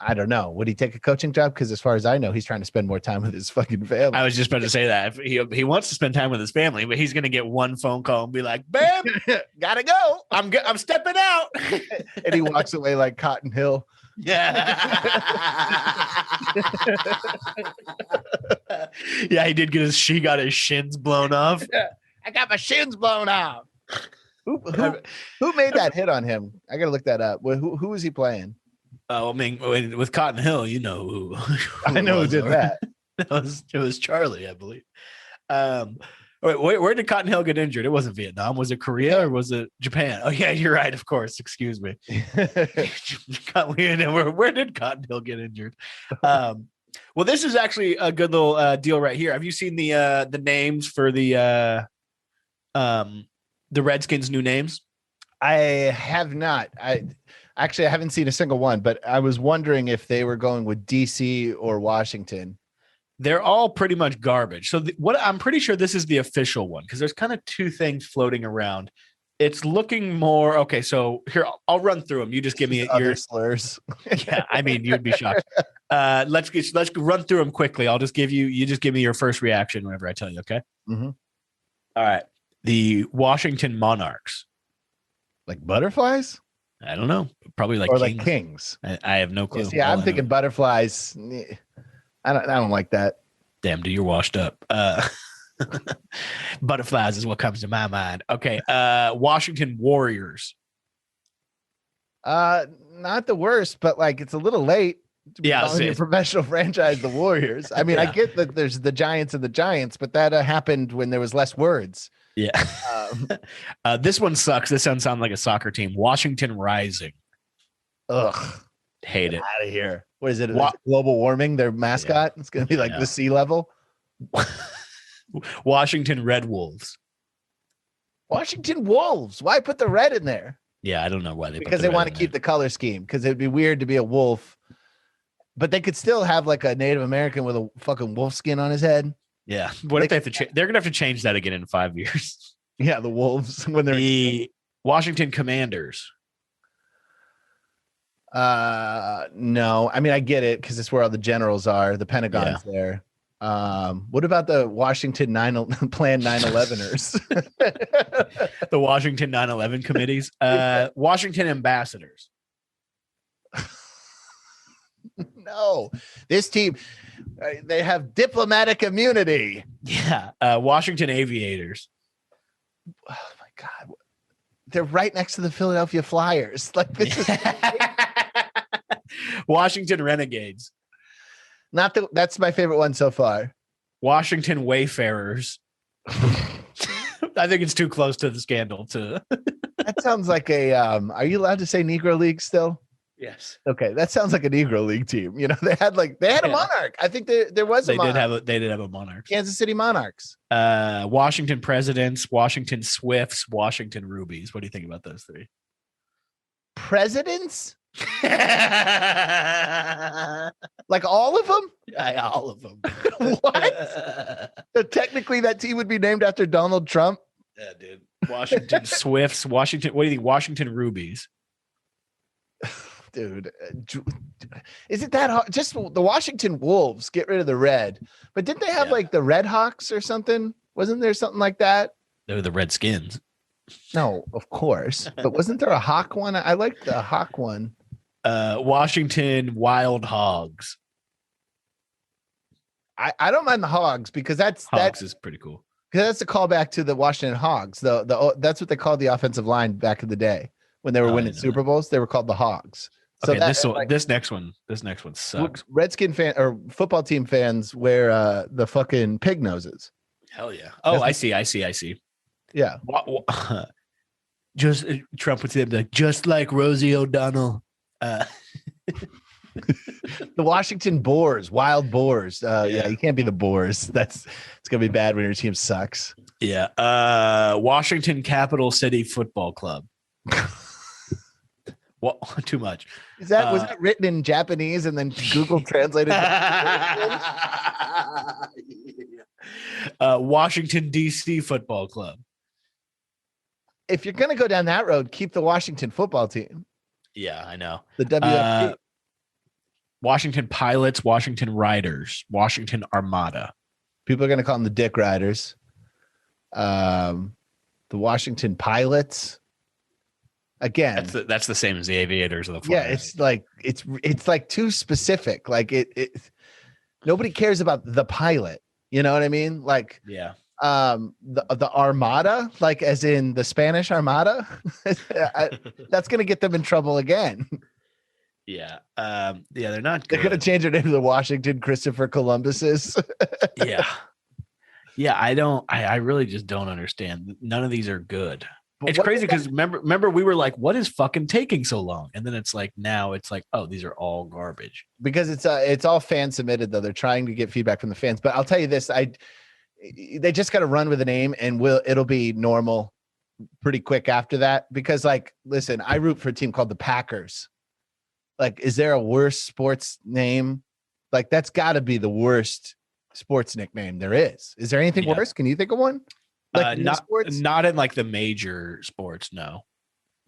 I don't know. Would he take a coaching job? Because as far as I know, he's trying to spend more time with his fucking family. I was just about to say that. He wants to spend time with his family, but he's going to get one phone call and be like, "Bam, gotta go. I'm stepping out." And he walks away like Cotton Hill. Yeah. Yeah, he got his shins blown off. I got my shins blown off. Who made that hit on him? I gotta look that up. Who was he playing? With Cotton Hill, you know who I know who did that. It was Charlie, I believe. Where did Cotton Hill get injured? It wasn't Vietnam. Was it Korea or was it Japan? Oh yeah, you're right. Of course. Excuse me. Where did Cotton Hill get injured? Well, this is actually a good little deal right here. Have you seen the names for the Redskins' new names? I have not. I haven't seen a single one, but I was wondering if they were going with DC or Washington. They're all pretty much garbage. So I'm pretty sure this is the official one because there's kind of 2 things floating around. It's looking more okay. So here I'll run through them. You just give me your slurs. Yeah, you'd be shocked. Let's run through them quickly. You just give me your first reaction whenever I tell you. Okay. Mm-hmm. All right. The Washington Monarchs. Like butterflies? I don't know. Probably like or kings. Like kings. I have no clue. Yeah, I'm thinking butterflies. I don't like that. Damn, dude, you're washed up. Butterflies is what comes to my mind. Okay. Washington Warriors. Not the worst, but like it's a little late to be calling a professional franchise the Warriors. I get that there's the Giants and the Giants, but that happened when there was less words. Yeah. This one sucks. This sounds like a soccer team. Washington Rising. Ugh. Hate it. Out of here. What is it? Global warming, their mascot? Yeah. It's going to be like the sea level. Washington Red Wolves. Washington Wolves. Why put the red in there? Yeah, I don't know why because they want to keep the color scheme because it'd be weird to be a wolf. But they could still have like a Native American with a fucking wolf skin on his head. Yeah. What if they have to they're going to have to change that again in 5 years. Yeah, the Wolves when they're the Washington Commanders. No. I get it because it's where all the generals are. The Pentagon's there. What about the Washington Plan 9/11ers? The Washington 9/11 committees. Washington Ambassadors. No, this team, they have diplomatic immunity. Yeah. Washington Aviators. Oh my God. They're right next to the Philadelphia Flyers. Like this is Washington Renegades. That's my favorite one so far. Washington Wayfarers. I think it's too close to the scandal to That sounds like a are you allowed to say Negro League still? Yes. Okay, that sounds like a Negro League team. You know, they had a monarch. I think there was a monarch. They did have a monarch. Kansas City Monarchs. Washington Presidents, Washington Swifts, Washington Rubies. What do you think about those three? Presidents? Like all of them? Yeah, all of them. What? So technically, that team would be named after Donald Trump. Yeah, dude. Washington Swifts, Washington. What do you think? Washington Rubies. Dude, is it that hard? Just the Washington Wolves, get rid of the red. But didn't they have like the Red Hawks or something? Wasn't there something like that? They were the Redskins. No, of course. But wasn't there a Hawk one? I liked the Hawk one. Washington Wild Hogs. I don't mind the Hogs because Hogs is pretty cool. Because that's a callback to the Washington Hogs. That's what they called the offensive line back in the day when they were winning Super Bowls. They were called the Hogs. So okay, this next one sucks. Redskin fan or football team fans wear the fucking pig noses. Hell yeah! Oh, I see. Yeah. Just Trump would say like just like Rosie O'Donnell. The Washington Boars, wild boars. Yeah, you can't be the Boars. It's gonna be bad when your team sucks. Yeah. Washington Capital City Football Club. Well, too much. Was that written in Japanese and then Google translated? Washington D.C. Football Club. If you're gonna go down that road, keep the Washington football team. Yeah, I know. The WFT. Washington Pilots, Washington Riders, Washington Armada. People are gonna call them the Dick Riders. The Washington Pilots. Again, that's the same as the Aviators of the Flyers. Yeah, it's like too specific. Like it nobody cares about the pilot. You know what I mean? Like the Armada, like as in the Spanish Armada. That's gonna get them in trouble again. Yeah. They're not good. They're gonna change their name to the Washington Christopher Columbuses. Yeah. I really just don't understand. None of these are good. It's crazy because remember we were like, what is fucking taking so long? And then it's like now it's like, oh, these are all garbage. Because it's all fan submitted though. They're trying to get feedback from the fans. But I'll tell you this, they just got to run with the name and it'll be normal pretty quick after that. Because like, listen, I root for a team called the Packers. Like, is there a worse sports name? Like, that's got to be the worst sports nickname there is. Is there anything worse? Can you think of one? Like not in like the major sports, no.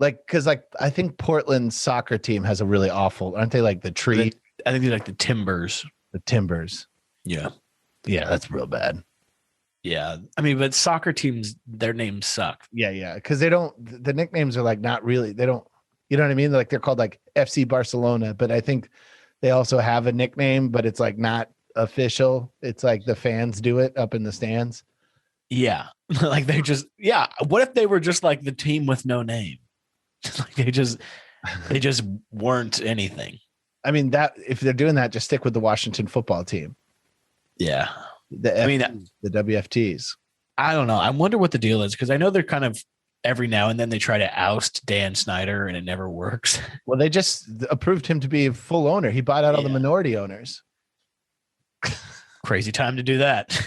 Like, because like I think Portland's soccer team has a really awful, aren't they? Like the Tree. I think they're like the Timbers. The Timbers. Yeah, that's real bad. Yeah, I mean, but soccer teams, their names suck. Yeah, because they don't. The nicknames are like not really. They don't. You know what I mean? Like they're called like FC Barcelona, but I think they also have a nickname, but it's like not official. It's like the fans do it up in the stands. Yeah. Like they just, what if they were just like the team with no name? Like they just weren't anything. I mean, that if they're doing that, just stick with the Washington football team. Yeah. The WFTs. I don't know. I wonder what the deal is because I know they're kind of every now and then they try to oust Dan Snyder and it never works. Well, they just approved him to be a full owner. He bought out all the minority owners. Crazy time to do that.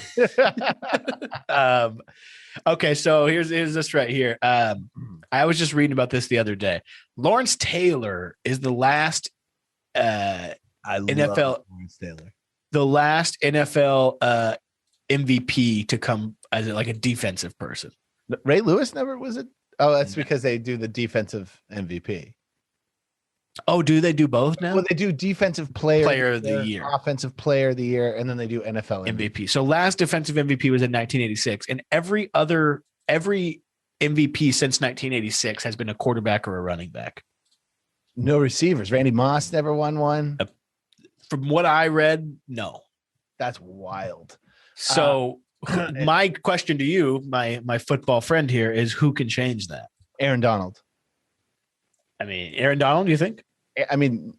Okay, so here's this right here. I was just reading about this the other day. Lawrence Taylor is the last NFL MVP to come as like a defensive person. Ray Lewis never was it? Oh, that's because they do the defensive MVP. Oh, do they do both now? Well, they do defensive player of the year, offensive player of the year, and then they do NFL MVP. So last defensive MVP was in 1986, and every MVP since 1986 has been a quarterback or a running back. No receivers. Randy Moss never won one. From what I read, no. That's wild. So my question to you, my football friend here, is who can change that? Aaron Donald. I mean, Aaron Donald, do you think? I mean,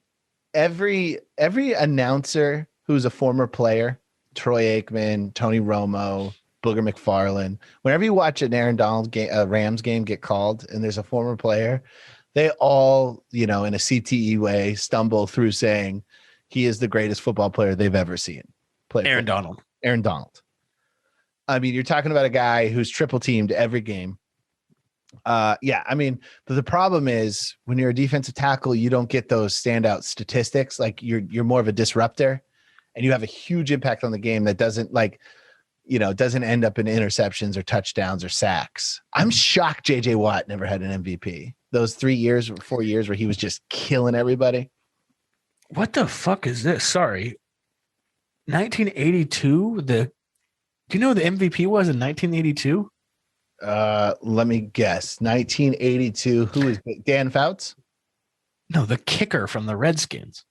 every announcer who's a former player, Troy Aikman, Tony Romo, Booger McFarland, whenever you watch an Aaron Donald game, a Rams game get called and there's a former player, they all, in a CTE way, stumble through saying he is the greatest football player they've ever seen play. Aaron Donald. Aaron Donald. I mean, you're talking about a guy who's triple teamed every game. Yeah, I mean, but the problem is when you're a defensive tackle, you don't get those standout statistics. Like you're more of a disruptor, and you have a huge impact on the game that doesn't doesn't end up in interceptions or touchdowns or sacks. I'm shocked JJ Watt never had an MVP. Those 3 years or 4 years where he was just killing everybody. What the fuck is this? Sorry. 1982? Do you know who the MVP was in 1982? Let me guess. 1982. Who is it? Dan Fouts? No, the kicker from the Redskins.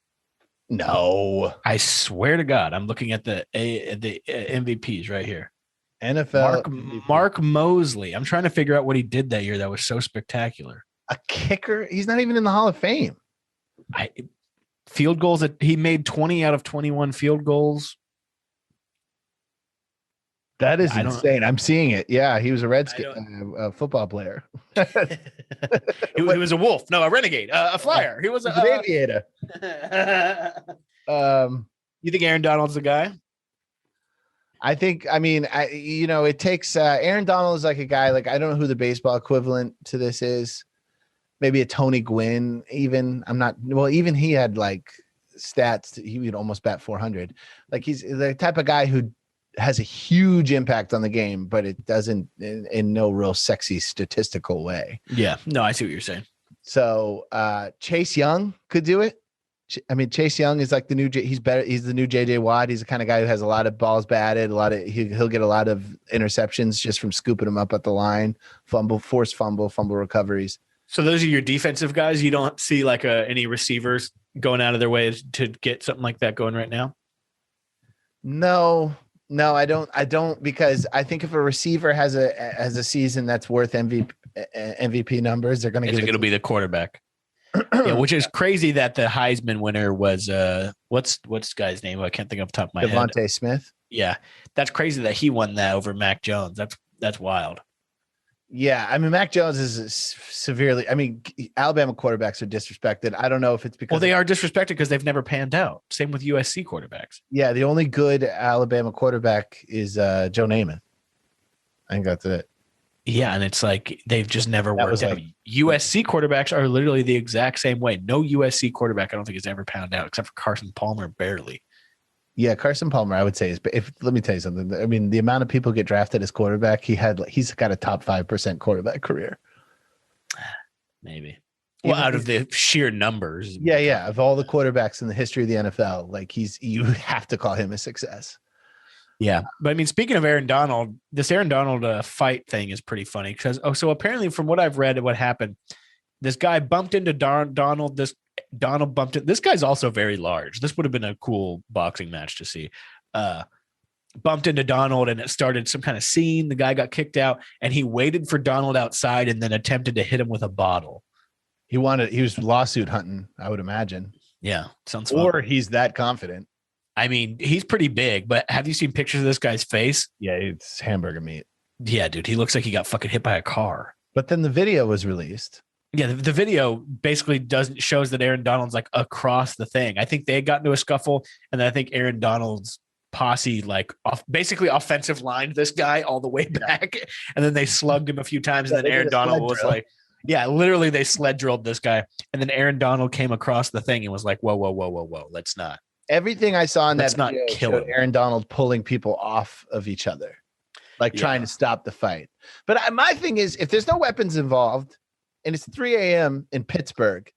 No. I swear to God, I'm looking at the MVPs right here. NFL Mark Mosley. I'm trying to figure out what he did that year that was so spectacular. A kicker? He's not even in the Hall of Fame. Field goals that he made 20 out of 21 field goals. That is insane. I'm seeing it. Yeah, he was a Redskin football player. He was a wolf. No, a renegade. A flyer. He was an aviator. You think Aaron Donald's the guy? I think. I mean, it takes Aaron Donald is like a guy. Like I don't know who the baseball equivalent to this is. Maybe a Tony Gwynn. Even I'm not. Well, even he had like stats. He would almost bat 400. Like he's the type of guy who has a huge impact on the game, but it doesn't in no real sexy statistical way. Yeah. No, I see what you're saying. So Chase Young could do it. I mean, Chase Young is like the new, he's better. He's the new JJ Watt. He's the kind of guy who has a lot of balls batted, he'll get a lot of interceptions just from scooping them up at the line, forced fumble recoveries. So those are your defensive guys. You don't see like any receivers going out of their way to get something like that going right now? No, I don't, because I think if a receiver has a season that's worth MVP numbers, they're going to. Is it going to be the quarterback? Yeah, which is crazy that the Heisman winner was what's the guy's name? I can't think off the top of my head. Devontae Smith. Yeah, that's crazy that he won that over Mac Jones. That's wild. Yeah, I mean, Mac Jones is severely. I mean, Alabama quarterbacks are disrespected. I don't know if it's because they are disrespected because they've never panned out. Same with USC quarterbacks. Yeah, the only good Alabama quarterback is Joe Namath. I think that's it. Yeah, and it's like they've just never worked out. USC quarterbacks are literally the exact same way. No USC quarterback I don't think has ever pounded out except for Carson Palmer, barely. Yeah, Carson Palmer, I would say is. But let me tell you something. I mean, the amount of people get drafted as quarterback, he's got a top 5% quarterback career. Maybe. Well, out of the sheer numbers. Yeah. Of all the quarterbacks in the history of the NFL, like you have to call him a success. Yeah. But I mean, speaking of Aaron Donald, this Aaron Donald fight thing is pretty funny because, so apparently from what I've read and what happened, this guy bumped into Donald. Donald bumped it. This guy's also very large. This would have been a cool boxing match to see. Bumped into Donald and it started some kind of scene. The guy got kicked out and he waited for Donald outside and then attempted to hit him with a bottle. He was lawsuit hunting, I would imagine. Yeah. Sounds or fun. He's that confident. I mean, he's pretty big, but have you seen pictures of this guy's face? Yeah, it's hamburger meat. Yeah, dude. He looks like he got fucking hit by a car. But then the video was released. Yeah, the video basically shows that Aaron Donald's like across the thing. I think they got into a scuffle, and then I think Aaron Donald's posse basically offensive lined this guy all the way back, and then they slugged him a few times, and then Aaron Donald was like, yeah, literally they sled drilled this guy, and then Aaron Donald came across the thing and was like, whoa, let's not. Everything I saw in that not video kill showed him. Aaron Donald pulling people off of each other, like trying to stop the fight. But my thing is, if there's no weapons involved, and it's 3 a.m. in Pittsburgh,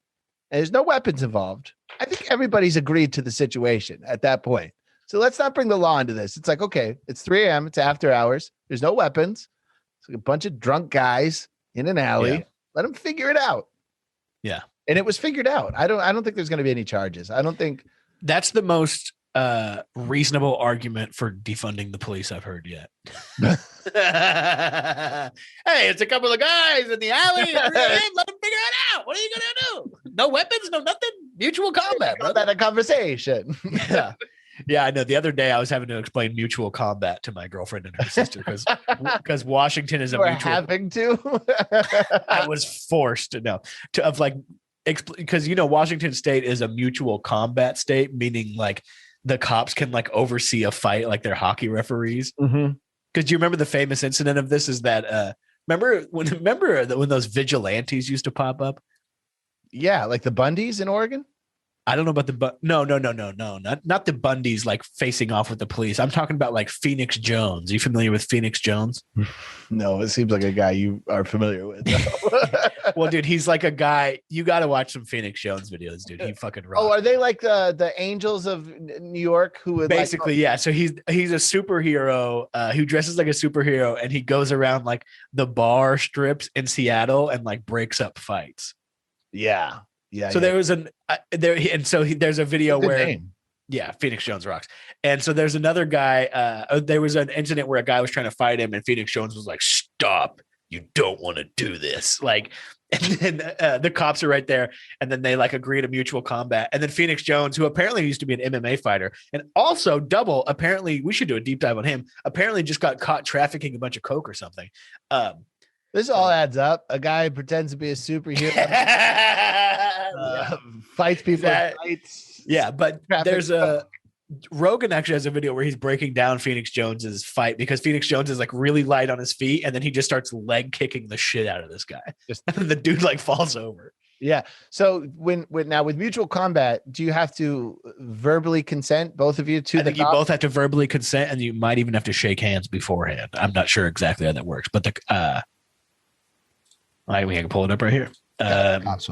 and there's no weapons involved, I think everybody's agreed to the situation at that point. So let's not bring the law into this. It's like, okay, it's 3 a.m. It's after hours. There's no weapons. It's like a bunch of drunk guys in an alley. Yeah. Let them figure it out. Yeah. And it was figured out. I don't think there's going to be any charges. I don't think that's the most reasonable argument for defunding the police I've heard yet. Hey, it's a couple of guys in the alley. Let them figure it out. What are you gonna do? No weapons, no nothing. Mutual combat. That a conversation. Yeah. Yeah, I know. The other day I was having to explain mutual combat to my girlfriend and her sister because Washington is a We're mutual. having to. I was forced to know because Washington State is a mutual combat state, meaning like the cops can like oversee a fight like they're hockey referees. Mhm. Because do you remember the famous incident of this? Is that remember when those vigilantes used to pop up? Yeah, like the Bundys in Oregon. I don't know about no, not the Bundys like facing off with the police. I'm talking about like Phoenix Jones. Are you familiar with Phoenix Jones? No, it seems like a guy you are familiar with. Well, dude, he's like a guy. You got to watch some Phoenix Jones videos, dude. He fucking rocks. Oh, are they like the Angels of New York who would Basically, yeah. So he's a superhero who dresses like a superhero, and he goes around like the bar strips in Seattle and like breaks up fights. Yeah. So there was there's a video Good where name. yeah, Phoenix Jones rocks. And so there's another guy. There was an incident where a guy was trying to fight him, and Phoenix Jones was like, "Stop! You don't want to do this." Like, and then the cops are right there, and then they like agree to mutual combat. And then Phoenix Jones, who apparently used to be an MMA fighter, and also apparently we should do a deep dive on him. Apparently, just got caught trafficking a bunch of coke or something. This all adds up. A guy pretends to be a superhero, fights people. Fights. Yeah, but there's Rogan actually has a video where he's breaking down Phoenix Jones's fight because Phoenix Jones is like really light on his feet, and then he just starts leg kicking the shit out of this guy. And the dude like falls over. Yeah. So when with mutual combat, do you have to verbally consent, both of you, to I think you both have to verbally consent, and you might even have to shake hands beforehand. I'm not sure exactly how that works, but we can pull it up right here.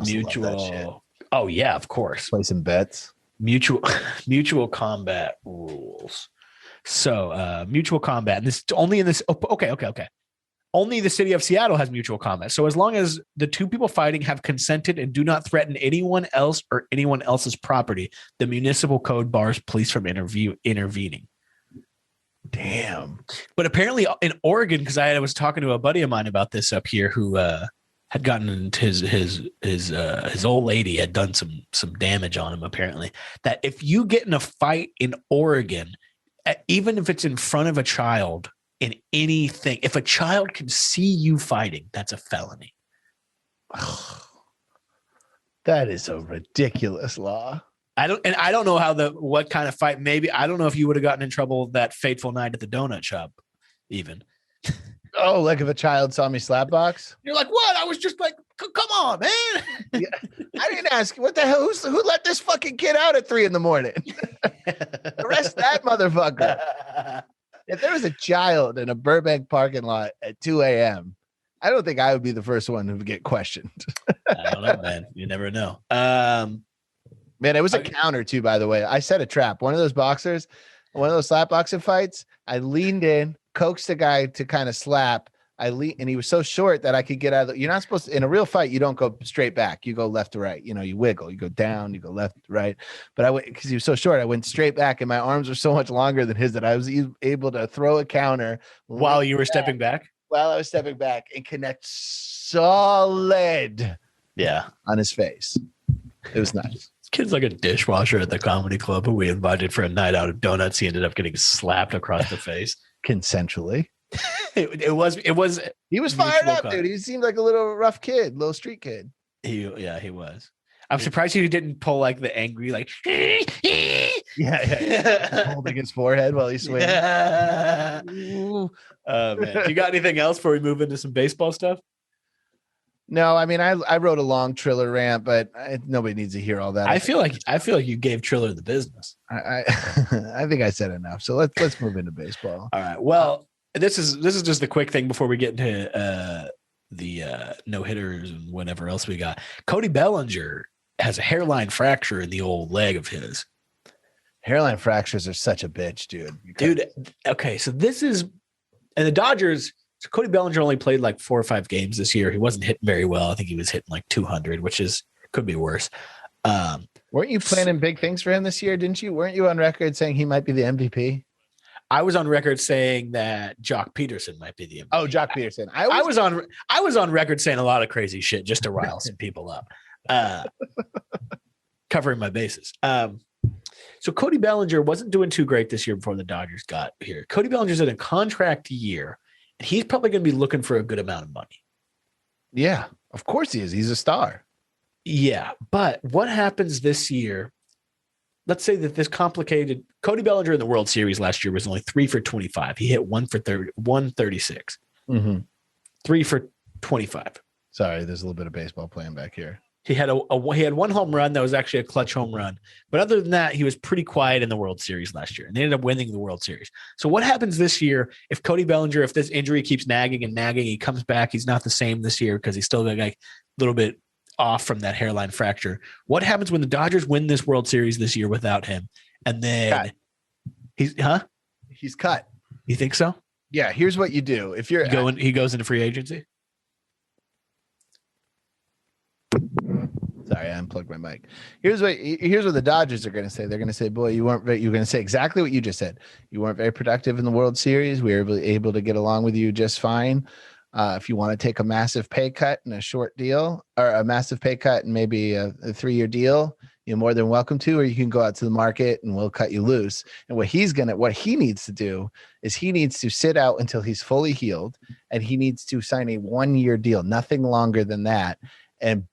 Mutual. Oh yeah, of course. Play some bets. Mutual combat rules. So mutual combat. And this only in this. Okay. Only the city of Seattle has mutual combat. So as long as the two people fighting have consented and do not threaten anyone else or anyone else's property, the municipal code bars police from intervening. Damn. But apparently in Oregon, because I was talking to a buddy of mine about this up here who had gotten into his old lady had done some damage on him, apparently, that if you get in a fight in Oregon, even if it's in front of a child in anything, if a child can see you fighting, that's a felony. That is a ridiculous law. I don't know what kind of fight. Maybe I don't know if you would have gotten in trouble that fateful night at the donut shop, even. Oh, like if a child saw me slapbox? You're like, what? I was just like, come on, man. Yeah. I didn't ask. What the hell? Who let this fucking kid out at 3 a.m? Arrest that motherfucker. If there was a child in a Burbank parking lot at 2 a.m., I don't think I would be the first one who would get questioned. I don't know, man. You never know. Man, it was a counter too, by the way. I set a trap. One of those boxers, one of those slap boxing fights, I leaned in, coaxed the guy to kind of slap. And he was so short that I could get out of you're not supposed to, in a real fight, you don't go straight back. You go left to right. You wiggle, you go down, you go left to right. But I went, because he was so short, I went straight back, and my arms were so much longer than his that I was able to throw a counter while you were stepping back. While I was stepping back and connect solid. Yeah. On his face. It was nice. This kid's like a dishwasher at the comedy club who we invited for a night out of donuts. He ended up getting slapped across the face. Consensually. He was fired up, dude. He seemed like a little rough kid, little street kid. He was. I'm surprised he didn't pull like the angry, like yeah. Holding his forehead while he's swinging. Yeah. Man. You got anything else before we move into some baseball stuff? No, I mean, I wrote a long Triller rant, but nobody needs to hear all that. I feel like you gave Triller the business. I think I said enough. So let's move into baseball. All right. Well, this is just the quick thing before we get into the no hitters and whatever else we got. Cody Bellinger has a hairline fracture in the old leg of his. Hairline fractures are such a bitch, dude. Okay, so this is, and the Dodgers. So Cody Bellinger only played like 4 or 5 games this year. He wasn't hitting very well. I think he was hitting like 200, which could be worse. Weren't you planning big things for him this year? Didn't you? Weren't you on record saying he might be the MVP? I was on record saying that Jock Peterson might be the MVP. Oh, Jock Peterson. I was on record saying a lot of crazy shit just to rile some people up. Covering my bases. So Cody Bellinger wasn't doing too great this year before the Dodgers got here. Cody Bellinger's in a contract year, and he's probably going to be looking for a good amount of money. Yeah, of course he is. He's a star. Yeah, but what happens this year? Let's say that this complicated Cody Bellinger in the World Series last year was only 3 for 25. He hit 136. 3 for 25. Sorry, there's a little bit of baseball playing back here. He had he had one home run that was actually a clutch home run. But other than that, he was pretty quiet in the World Series last year, and they ended up winning the World Series. So what happens this year if Cody Bellinger, if this injury keeps nagging and nagging, he comes back, he's not the same this year because he's still like a little bit off from that hairline fracture. What happens when the Dodgers win this World Series this year without him? And then he's cut. You think so? Yeah. Here's what you do. If you're he goes into free agency. Sorry, I unplugged my mic. Here's what the Dodgers are going to say. They're going to say, boy, you're going to say exactly what you just said. You weren't very productive in the World Series. We were able to get along with you just fine. If you want to take a massive pay cut and a short deal, or a massive pay cut and maybe a 3-year deal, you're more than welcome to, or you can go out to the market and we'll cut you loose. And what he needs to do is he needs to sit out until he's fully healed, and he needs to sign a 1-year deal, nothing longer than that, and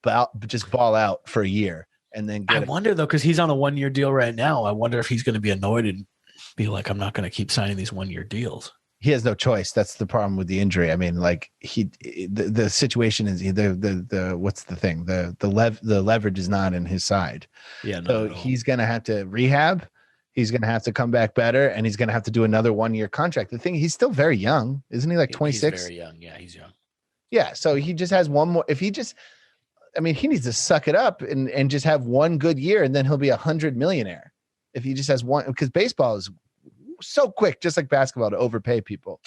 just ball out for a year. And then I wonder though, because he's on a 1-year deal right now. I wonder if he's going to be annoyed and be like, I'm not going to keep signing these 1-year deals. He has no choice. That's the problem with the injury. I mean, like the situation is the what's the thing? The leverage is not in his side. Yeah. So he's going to have to rehab. He's going to have to come back better, and he's going to have to do another 1-year contract. The thing, he's still very young, isn't he? Like 26. He's very young. Yeah, he's young. Yeah. So he just has one more. If he just, I mean, he needs to suck it up and just have one good year, and then he'll be $100 millionaire. If he just has one, because baseball is so quick, just like basketball, to overpay people.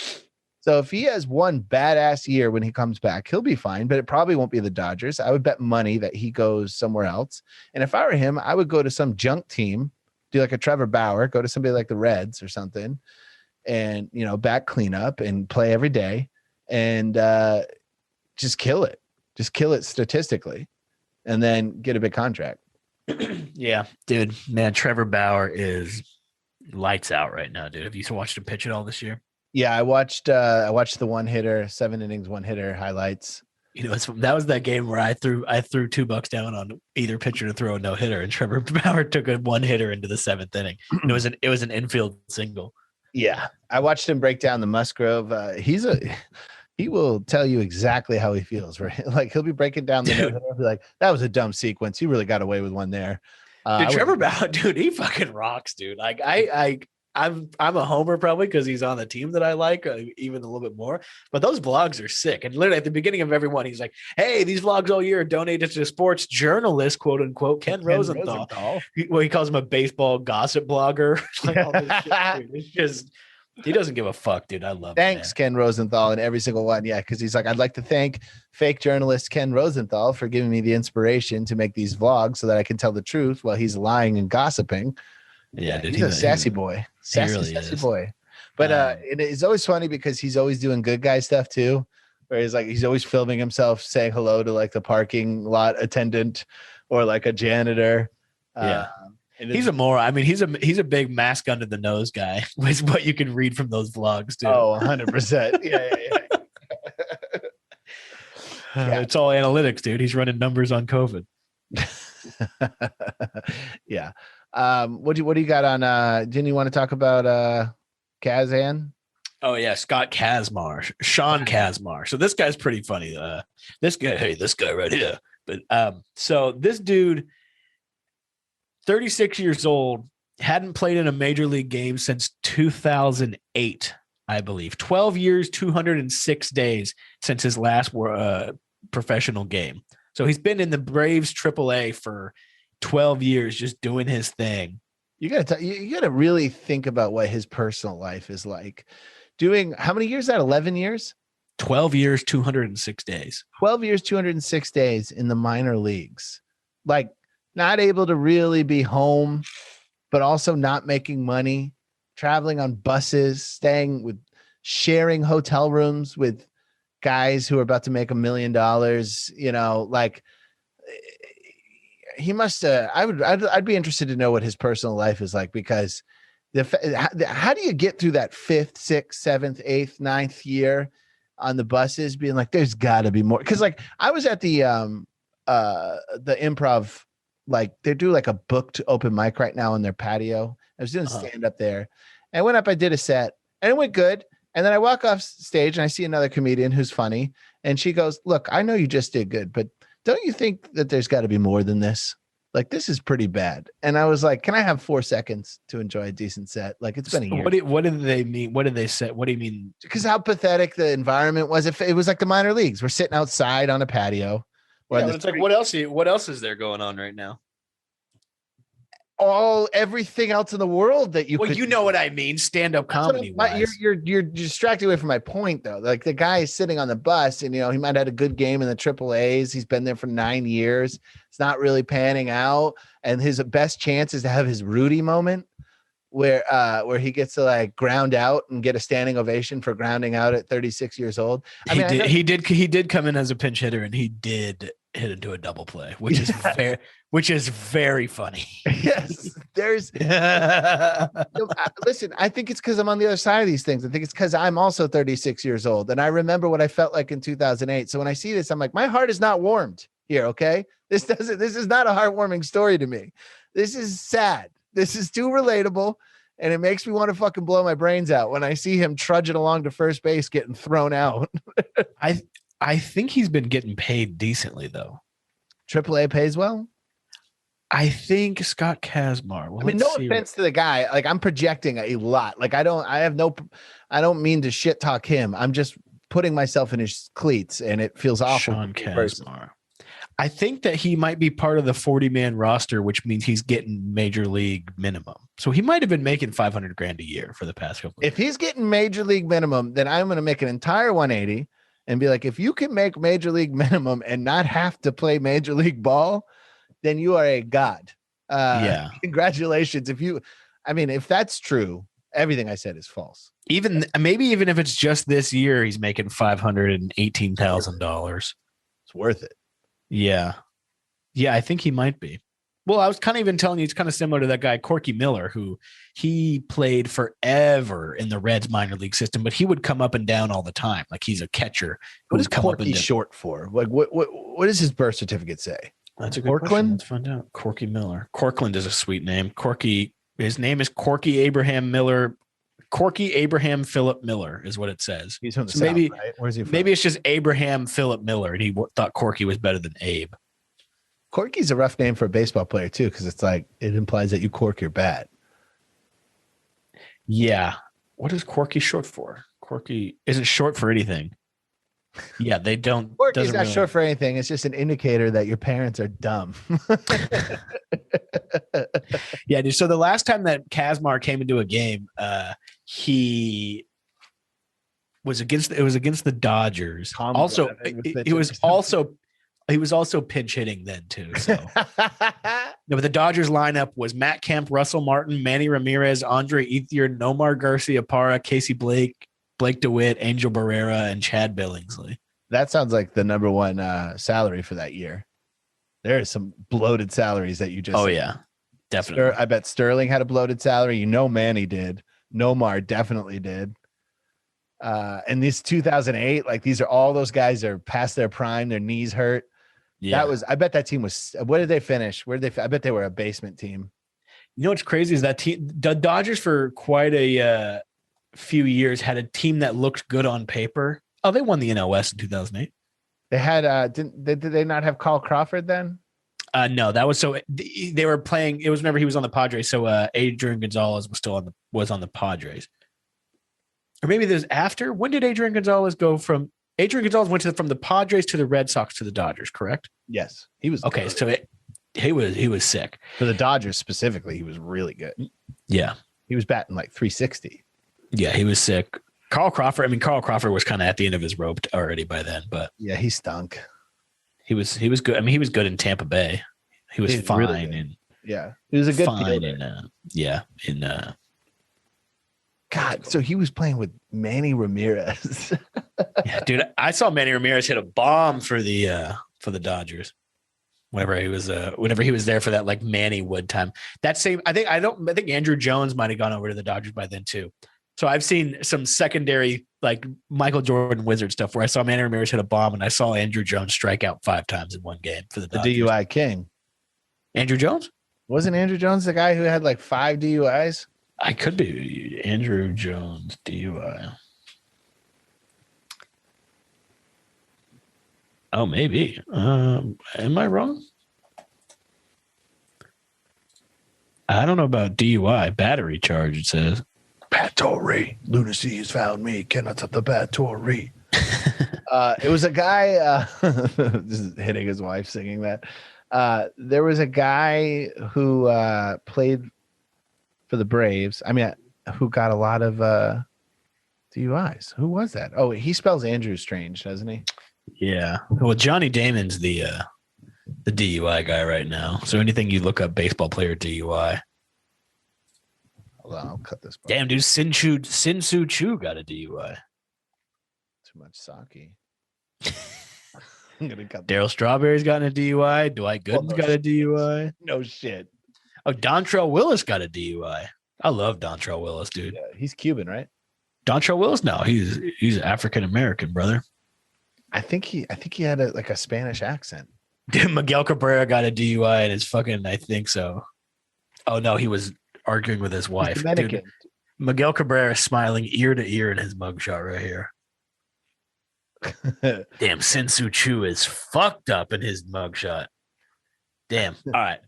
So if he has one badass year when he comes back, he'll be fine, but it probably won't be the Dodgers. I would bet money that he goes somewhere else. And if I were him, I would go to some junk team, do like a Trevor Bauer, go to somebody like the Reds or something, and, back cleanup and play every day, and just kill it. Just kill it statistically, and then get a big contract. Yeah, dude, man, Trevor Bauer is lights out right now, dude. Have you watched him pitch at all this year? Yeah, I watched the 7 innings, 1-hitter highlights. That was that game where I threw $2 down on either pitcher to throw a no-hitter, and Trevor Bauer took a 1-hitter into the 7th inning. And it was an infield single. Yeah, I watched him break down the Musgrove. He will tell you exactly how he feels, right? Like, he'll be breaking down the no-hitter, be like, that was a dumb sequence. He really got away with one there. Trevor Bauer, dude, he fucking rocks, dude. Like I'm a homer probably because he's on the team that I like even a little bit more. But those vlogs are sick. And literally at the beginning of every one, he's like, "Hey, these vlogs all year are donated to sports journalist, quote unquote, Ken Rosenthal." He calls him a baseball gossip blogger. Like all this shit, dude. It's just, he doesn't give a fuck, dude. I love it. Thanks, Ken Rosenthal, in every single one. Yeah, because he's like, I'd like to thank fake journalist Ken Rosenthal for giving me the inspiration to make these vlogs so that I can tell the truth while he's lying and gossiping. Yeah, dude, he's a sassy boy. Sassy boy. But it's always funny because he's always doing good guy stuff too. Where he's always filming himself saying hello to like the parking lot attendant or like a janitor. Yeah. He's a moron. I mean, he's a big mask under the nose guy, which is what you can read from those vlogs too. Oh, 100%. Yeah. It's all analytics, dude. He's running numbers on COVID. Yeah. What do you got on didn't you want to talk about Kazan? Oh yeah, Scott Kazmar, Sean Kazmar. So this guy's pretty funny. This guy right here. But so this dude, 36 years old, hadn't played in a major league game since 2008, I believe. 12 years, 206 days since his last professional game. So he's been in the Braves AAA for 12 years, just doing his thing. You gotta really think about what his personal life is like. Doing how many years? That 11 years? 12 years, 206 days. 12 years, 206 days in the minor leagues. Like, not able to really be home, but also not making money, traveling on buses, sharing hotel rooms with guys who are about to make $1 million, like, he must. I'd be interested to know what his personal life is like, because how do you get through that 5th, 6th, 7th, 8th, 9th year on the buses being like, there's got to be more? Because like I was at the Improv, like they do like a booked open mic right now in their patio. I was doing stand up there. And I went up, I did a set, and it went good. And then I walk off stage and I see another comedian who's funny. And she goes, look, I know you just did good, but don't you think that there's got to be more than this? Like, this is pretty bad. And I was like, can I have 4 seconds to enjoy a decent set? Like, it's been a year. What did they mean? What did they say? What do you mean? Because how pathetic the environment was. If it was like the minor leagues, we're sitting outside on a patio. Yeah, it's like, what else is there going on right now? Everything else in the world that you could, you know what I mean, stand-up comedy. You're distracted away from my point, though. Like, the guy is sitting on the bus, and he might have had a good game in the AAAs. He's been there for 9 years. It's not really panning out, and his best chance is to have his Rudy moment, where he gets to like ground out and get a standing ovation for grounding out at 36 years old. He did come in as a pinch hitter, and he did hit into a double play, which is very funny. Yes, there's listen, I think it's because I'm on the other side of these things. I think it's because I'm also 36 years old, and I remember what I felt like in 2008. So when I see this, I'm like, my heart is not warmed here. Okay, this is not a heartwarming story to me. This is sad. This is too relatable, and it makes me want to fucking blow my brains out when I see him trudging along to first base getting thrown out. I think he's been getting paid decently, though. AAA pays well. I think Scott Kazmar. Well, no offense to the guy. Like, I'm projecting a lot. Like, I don't mean to shit talk him. I'm just putting myself in his cleats, and it feels awful. Sean Kazmar. I think that he might be part of the 40-man roster, which means he's getting major league minimum. So he might have been making $500,000 a year for the past couple of years. If he's getting major league minimum, then I'm going to make an entire 180 and be like, if you can make major league minimum and not have to play major league ball, then you are a god. Yeah. Congratulations. If that's true, everything I said is false. Maybe even if it's just this year, he's making $518,000. It's worth it. Yeah. Yeah, I think he might be. Well, I was kind of even telling you, it's kind of similar to that guy, Corky Miller, who he played forever in the Reds minor league system, but he would come up and down all the time. Like, he's a catcher. What is Corky short for? Like, what does his birth certificate say? That's a good question. Let's find out. Corky Miller. Corkland is a sweet name. His name is Corky Abraham Miller. Corky Abraham Philip Miller is what it says. He's from the South, right? Where's he from? Maybe it's just Abraham Philip Miller, and he thought Corky was better than Abe. Corky's a rough name for a baseball player, too, because it's like, it implies that you cork your bat. Yeah. What is Corky short for? Corky isn't short for anything. Yeah, they don't. Corky's not short for anything. It's just an indicator that your parents are dumb. Yeah, dude. So the last time that Kazmar came into a game, he was against the Dodgers. He was also pinch hitting then too. So, but the Dodgers lineup was Matt Kemp, Russell Martin, Manny Ramirez, Andre Ethier, Nomar Garcia Parra, Casey Blake DeWitt, Angel Barrera, and Chad Billingsley. That sounds like the number one salary for that year. There are some bloated salaries that you just. Oh yeah, definitely. I bet Sterling had a bloated salary. Manny did. Nomar definitely did. And this 2008, like, these are all those guys are past their prime. Their knees hurt. Yeah. I bet that team was. Where did they finish? I bet they were a basement team. You know what's crazy is that team, the Dodgers, for quite a few years had a team that looked good on paper. Oh, they won the NL West in 2008. They had did they not have Carl Crawford then? No, that was so they were playing. It was whenever he was on the Padres. So Adrian Gonzalez was on the Padres, or maybe there's after. When did Adrian Gonzalez go from? Adrian Gonzalez went from the Padres to the Red Sox to the Dodgers, correct? Yes, he was okay. Good. So he was sick for the Dodgers specifically. He was really good. Yeah, he was batting like 360. Yeah, he was sick. Carl Crawford was kind of at the end of his rope already by then, but yeah, he stunk. He was good. I mean, he was good in Tampa Bay. He was fine, really, and yeah, he was a good fine in God, so he was playing with Manny Ramirez. Yeah, dude, I saw Manny Ramirez hit a bomb for the Dodgers. whenever he was there for that like Manny Wood time. That same, I think Andrew Jones might have gone over to the Dodgers by then too. So I've seen some secondary like Michael Jordan Wizard stuff where I saw Manny Ramirez hit a bomb and I saw Andrew Jones strike out 5 times in one game for the Dodgers. DUI king. Andrew Jones? Wasn't Andrew Jones the guy who had like 5 DUIs? I could be Andrew Jones DUI. Oh, maybe. Am I wrong? I don't know about DUI. Battery charge, it says. Battery. Lunacy has found me. Cannot stop the battery. It was a guy this is hitting his wife singing that. There was a guy who played for the Braves. I mean, who got a lot of DUIs. Who was that? Oh, he spells Andrew strange, doesn't he? Yeah. Well, Johnny Damon's the DUI guy right now. So anything you look up baseball player DUI. Hold on, I'll cut this part. Damn, dude, Sin-Soo Choo got a DUI. Too much sake. I'm gonna cut Daryl Strawberry's gotten a DUI. Dwight Gooden's got a DUI. No shit. Oh, Dontrell Willis got a DUI. I love Dontrell Willis, dude. Yeah, he's Cuban, right? Dontrell Willis? No, he's African American, brother. I think he had a Spanish accent. Dude, Miguel Cabrera got a DUI and it's fucking, I think so. Oh no, he was arguing with his wife. Dude, Miguel Cabrera is smiling ear to ear in his mugshot right here. Damn, Sin-Soo Choo is fucked up in his mugshot. Damn. All right.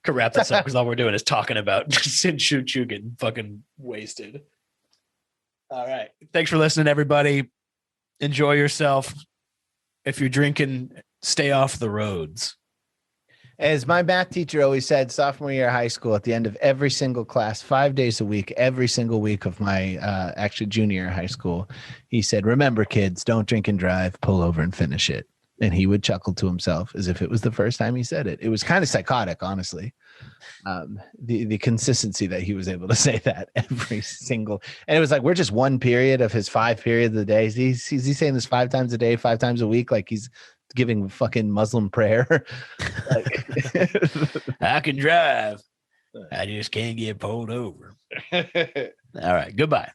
Could wrap this up because all we're doing is talking about Sin-Soo Choo getting fucking wasted. All right. Thanks for listening, everybody. Enjoy yourself. If you're drinking, stay off the roads. As my math teacher always said, sophomore year of high school, at the end of every single class, 5 days a week, every single week of my actually junior year of high school, he said, remember, kids, don't drink and drive, pull over and finish it. And he would chuckle to himself as if it was the first time he said it. It was kind of psychotic, honestly. The consistency that he was able to say that every single, and it was like, we're just one period of his 5 periods of the day. He's saying this 5 times a day, 5 times a week, like he's giving fucking Muslim prayer. Like, I can drive. I just can't get pulled over. All right. Goodbye.